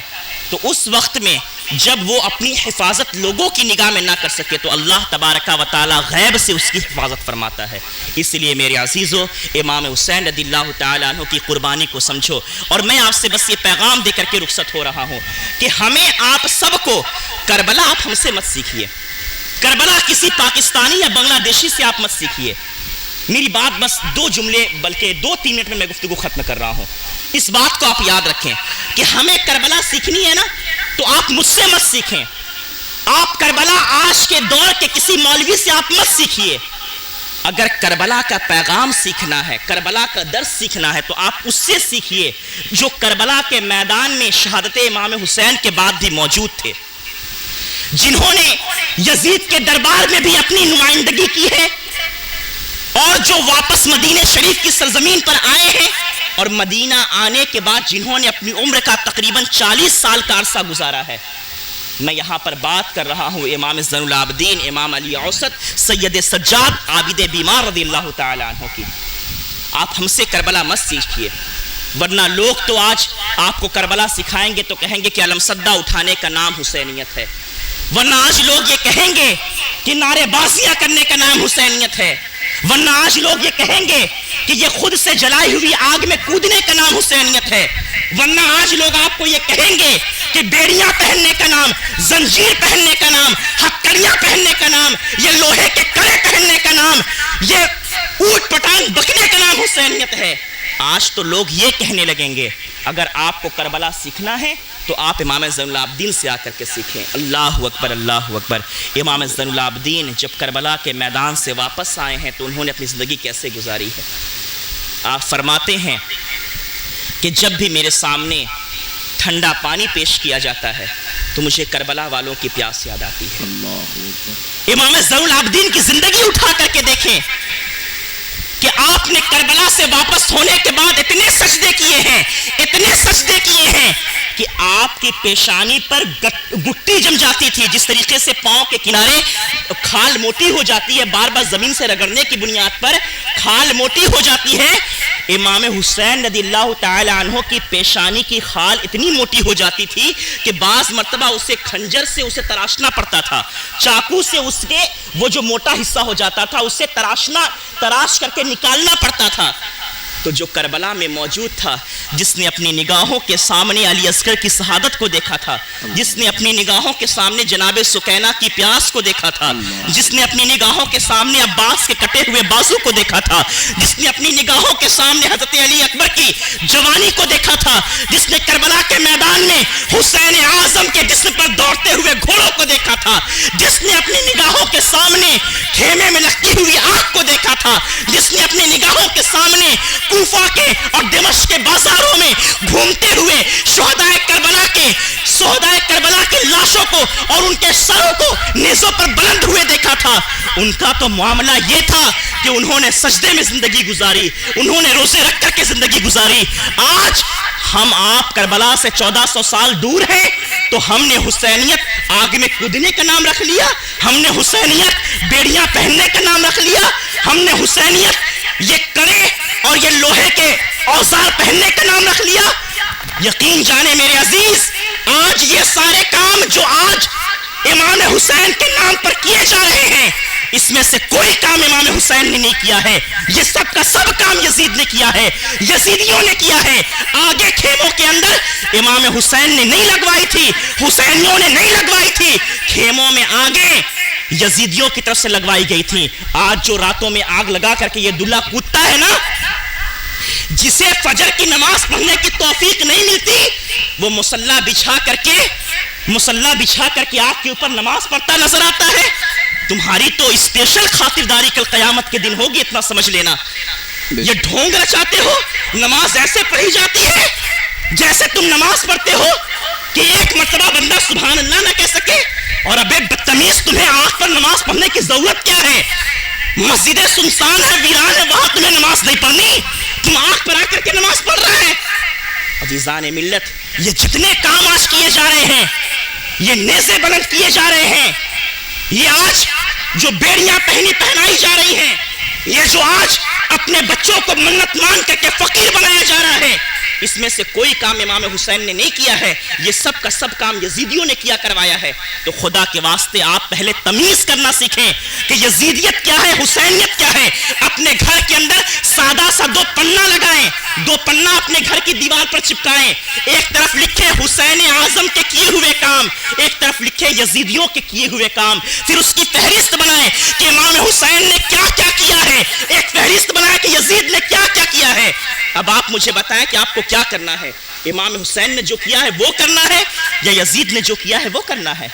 تو اس وقت میں جب وہ اپنی حفاظت لوگوں کی نگاہ میں نہ کر سکے تو اللہ تبارک و تعالی غیب سے اس کی حفاظت فرماتا ہے. اس لیے میرے عزیزو، امام حسین رضی اللہ تعالی عنہ کی قربانی کو سمجھو. اور میں آپ سے بس یہ پیغام دے کر کے رخصت ہو رہا ہوں کہ ہمیں آپ سب کو کربلا آپ ہم سے مت سیکھیے، کربلا کسی پاکستانی یا بنگلہ دیشی سے آپ مت سیکھیے. میری بات بس 2 جملے بلکہ 2-3 منٹ میں گفتگو ختم کر رہا ہوں. اس بات کو آپ یاد رکھیں کہ ہمیں کربلا سیکھنی ہے نا تو آپ مجھ سے مت سیکھیں. آپ کربلا آج کے دور کے کسی مولوی سے آپ مت سیکھیے. اگر کربلا کا پیغام سیکھنا ہے، کربلا کا درس سیکھنا ہے تو آپ اس سے سیکھیے جو کربلا کے میدان میں شہادت امام حسین کے بعد بھی موجود تھے، جنہوں نے یزید کے دربار میں بھی اپنی نمائندگی کی ہے، اور جو واپس مدینہ شریف کی سرزمین پر آئے ہیں، اور مدینہ آنے کے بعد جنہوں نے اپنی عمر کا تقریباً 40 سال کا عرصہ گزارا ہے. میں یہاں پر بات کر رہا ہوں امام زین العابدین، امام علی اوسط، سید سجاد، عابد بیمار رضی اللہ تعالی عنہ کی. آپ ہم سے کربلا مت سیکھیے، ورنہ لوگ تو آج آپ کو کربلا سکھائیں گے تو کہیں گے کہ علم سدہ اٹھانے کا نام حسینیت ہے، ورنہ آج لوگ یہ کہیں گے کہ نعرے بازیاں کرنے کا نام حسینیت ہے، ورنہ آج لوگ یہ کہیں گے کہ یہ خود سے جلائی ہوئی آگ میں کودنے کا نام حسینیت ہے، ورنہ آج لوگ آپ کو یہ کہیں گے کہ بیڑیاں پہننے کا نام، زنجیر پہننے کا نام، ہتکڑیاں پہننے کا نام، یہ لوہے کے کڑے پہننے کا نام، یہ اونٹ پٹانگ بکنے کا نام حسینیت ہے. آج تو لوگ یہ کہنے لگیں گے. اگر آپ کو کربلا سیکھنا ہے تو آپ امام زین العابدین سے آ کر کے سیکھیں. اللہ اکبر، اللہ اکبر. امام زین العابدین جب کربلا کے میدان سے واپس آئے ہیں تو انہوں نے اپنی زندگی کیسے گزاری ہے. آپ فرماتے ہیں کہ جب بھی میرے سامنے ٹھنڈا پانی پیش کیا جاتا ہے تو مجھے کربلا والوں کی پیاس یاد آتی ہے. امام زین العابدین کی زندگی اٹھا کر کے دیکھیں کہ آپ نے کربلا سے واپس ہونے کے بعد اتنے سجدے کیے ہیں، اتنے سجدے کیے ہیں کہ آپ کی پیشانی پر گٹی جم جاتی تھی. جس طریقے سے پاؤں کے کنارے کھال موٹی ہو جاتی ہے، بار بار زمین سے رگڑنے کی بنیاد پر کھال موٹی ہو جاتی ہے، امام حسین رضی اللہ تعالی عنہ کی پیشانی کی خال اتنی موٹی ہو جاتی تھی کہ بعض مرتبہ اسے کھنجر سے اسے تراشنا پڑتا تھا، چاقو سے اس کے وہ جو موٹا حصہ ہو جاتا تھا اسے تراش کر کے نکالنا پڑتا تھا. تو جو کربلا میں موجود تھا، جس نے اپنی نگاہوں کے سامنے علی اصغر کی شہادت کو دیکھا تھا، جس نے اپنی نگاہوں کے سامنے جناب سکینہ کی پیاس کو دیکھا تھا، جس نے اپنی نگاہوں کے سامنے عباس کے کٹے ہوئے بازو کو دیکھا تھا، جس نے اپنی نگاہوں کے سامنے حضرت علی اکبر کی جوانی کو دیکھا تھا، جس نے کربلا کے میدان میں حسین اعظم کے جسم پر دوڑتے ہوئے گھوڑوں کو دیکھا تھا، جس نے اپنی نگاہوں کے سامنے خیمے میں لگتی ہوئی آگ کو دیکھا تھا، جس نے اپنی نگاہوں کے سامنے کوفہ کے اور دمشق کے بازاروں میں گھومتے ہوئے شہدائے کربلا کی لاشوں کو اور ان کے سروں کو نیزوں پر بلند ہوئے دیکھا تھا. ان کا تو معاملہ یہ تھا کہ انہوں نے سجدے میں زندگی گزاری, انہوں نے روزے رکھ کر کے زندگی گزاری. آج ہم آپ کربلا سے 1400 سال دور ہیں تو ہم نے حسینیت آگ میں کودنے کا نام رکھ لیا, ہم نے حسینیت بیڑیاں پہننے کا نام رکھ لیا, ہم نے حسینیت یہ کڑے اور یہ لوہے کے اوزار پہننے کا نام رکھ لیا. یقین جانے میرے عزیز, آج یہ سارے کام جو آج امام حسین کے نام پر کیے جا رہے ہیں, اس میں سے کوئی کام امام حسین نے نہیں کیا ہے. یہ سب کا سب کام یزید نے کیا ہے, یزیدیوں نے کیا ہے. آگے خیموں کے اندر امام حسین نے نہیں لگوائی تھی, حسینیوں نے نہیں لگوائی تھی, خیموں میں آگے یزیدیوں کی طرف سے لگوائی گئی تھی. آج جو راتوں میں آگ لگا کر کے یہ دلہ کودتا ہے نا, جسے فجر کی نماز پڑھنے کی توفیق نہیں ملتی, وہ مصلی بچھا کر کے آگ کے اوپر نماز پڑھتا نظر آتا ہے. تمہاری تو اسپیشل خاطرداری کل قیامت کے دن ہوگی, اتنا سمجھ لینا. یہ ڈھونگ رچاتے ہو, نماز ایسے پڑھی جاتی ہے جیسے تم نماز پڑھتے ہو کہ ایک مرتبہ بندہ سبحان اللہ نہ کہہ سکے. اور ابے بدتمیز, تمہیں آنکھ پر نماز پڑھنے کی ضرورت کیا ہے؟ مسجدیں سنسان ہے, ویران ہے, وہاں تمہیں نماز نہیں پڑھنی, تم آنکھ پر آ کر کے نماز پڑھ رہے ہیں. عزیزان ملت, یہ جتنے کام آج کیے جا رہے ہیں, یہ نیزے بلند کیے جا رہے ہیں, یہ آج جو بیڑیاں پہنائی جا رہی ہیں, یہ جو آج اپنے بچوں کو منت مان کر کے فقیر بنایا جا رہا ہے, اس میں سے کوئی کام امام حسین نے نہیں کیا ہے. یہ سب کا سب کام یزیدیوں نے کیا کروایا ہے. تو خدا کے واسطے آپ پہلے تمیز کرنا سیکھیں کہ یزیدیت کیا ہے, حسینیت کیا ہے. اپنے گھر کے اندر سادہ سا 2 پنا لگائیں, 2 پنا اپنے گھر کی دیوار پر چپکائیں. ایک طرف لکھے حسین اعظم کے کیے ہوئے کام, ایک طرف لکھے یزیدیوں کے کیے ہوئے کام. پھر اس کی فہرست بنائیں کہ امام حسین نے کیا کیا کیا ہے, ایک فہرست بنائیں کہ یزید نے کیا کیا کیا ہے. اب آپ مجھے بتائیں کہ آپ کو کیا کرنا ہے, امام حسین نے جو کیا ہے وہ کرنا ہے یا یزید نے جو کیا ہے وہ کرنا ہے؟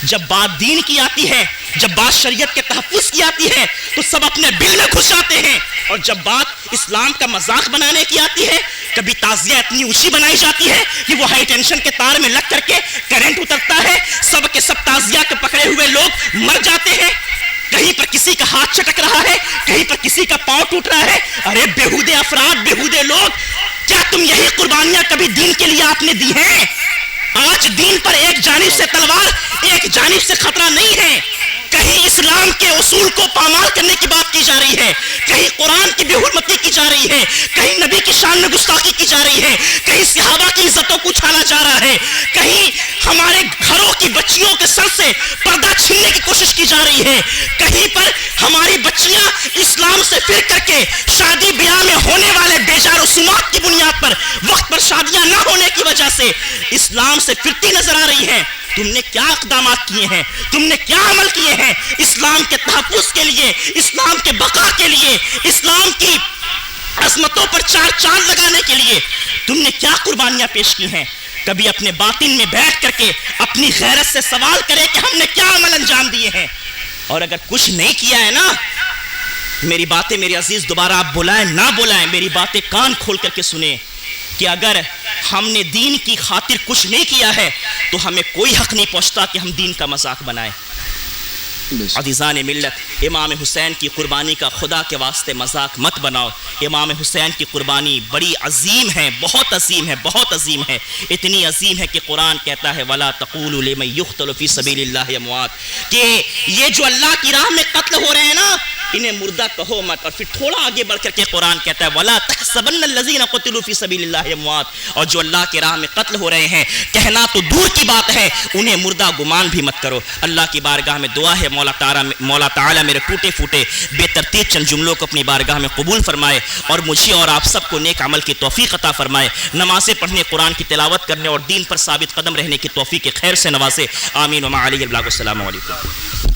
جب بات دین کی آتی ہے, جب بات شریعت کے تحفظ کی آتی ہے تو سب اپنے بل میں گھس جاتے ہیں, اور جب بات اسلام کا مذاق بنانے کی آتی ہے, کبھی تعزیہ اتنی اونچی بنائی جاتی ہے کہ وہ ہائی ٹینشن کے تار میں لگ کر کے کرنٹ اترتا ہے, سب کے سب تعزیہ کے پکڑے ہوئے لوگ مر جاتے ہیں. کہیں پر کسی کا ہاتھ چٹک رہا ہے, کہیں پر کسی کا پاؤں ٹوٹ رہا ہے. ارے بےہودے افراد, بےہودے لوگ, کیا تم یہی قربانیاں کبھی دین کے لیے آپ نے دی ہیں؟ آج دین پر ایک جانب سے تلوار, ایک جانب سے خطرہ نہیں ہے. کہیں اسلام کے اصول کو پامال کرنے کی بات کی جا رہی ہے, کہیں قرآن کی بے حرمتی کی جا رہی ہے, کہیں نبی کی شان میں گستاخی کی جا رہی ہے, کہیں صحابہ کی عزتوں کو اچھالا جا رہا ہے, کہیں ہمارے گھروں کی بچیوں کے سر سے پردہ چھیننے کی کوشش کی جا رہی ہے, کہیں پر ہماری بچیاں اسلام سے پھر کر کے شادی بیاہ میں ہونے والے بیجا رسومات کی بنیاد پر وقت پر شادیاں نہ ہونے کی وجہ سے اسلام سے پھرتی نظر آ رہی ہیں. تم نے کیا اقدامات کیے ہیں, تم نے کیا عمل کیے ہیں اسلام کے تحفظ کے لیے, اسلام کے بقا کے لیے, اسلام کی عظمتوں پر 4 چاند لگانے کے لیے تم نے کیا قربانیاں پیش کی ہیں؟ کبھی اپنے باطن میں بیٹھ کر کے اپنی غیرت سے سوال کرے کہ ہم نے کیا عمل انجام دیے ہیں. اور اگر کچھ نہیں کیا ہے نا, میری باتیں میرے عزیز دوبارہ آپ بلائیں نہ بلائیں, میری باتیں کان کھول کر کے سنیں کہ اگر ہم نے دین کی خاطر کچھ نہیں کیا ہے تو ہمیں کوئی حق نہیں پہنچتا کہ ہم دین کا مذاق بنائیں. عزیزان ملت, امام حسین کی قربانی کا خدا کے واسطے مذاق مت بناؤ. امام حسین کی قربانی بڑی عظیم ہے, بہت عظیم ہے, بہت عظیم ہے. اتنی عظیم ہے کہ قرآن کہتا ہے وَلَا تَقُولُوا لِمَن يُقْتَلُ فِي سَبِيلِ اللَّهِ أَمْوَاتٌ, کہ یہ جو اللہ کی راہ میں قتل ہو رہے ہیں نا, انہیں مردہ کہو مت. اور پھر تھوڑا آگے بڑھ کر کے قرآن کہتا ہے وَلَا تَحْسَبَنَّ الَّذِينَ قُتِلُوا فِي سَبِيلِ اللَّهِ أَمْوَاتٌ, اور جو اللہ کی راہ میں قتل ہو رہے ہیں, کہنا تو دور کی بات ہے, انہیں مردہ گمان بھی مت کرو. اللہ کی بارگاہ میں دعا ہے مولا تعالیٰ میرے ٹوٹے پھوٹے بے ترتیب چند جملوں کو اپنی بارگاہ میں قبول فرمائے, اور مجھے اور آپ سب کو نیک عمل کی توفیق عطا فرمائے. نمازیں پڑھنے, قرآن کی تلاوت کرنے اور دین پر ثابت قدم رہنے کی توفیق خیر سے نوازے. آمین. وما علیہ البلاغ. السلام علیکم.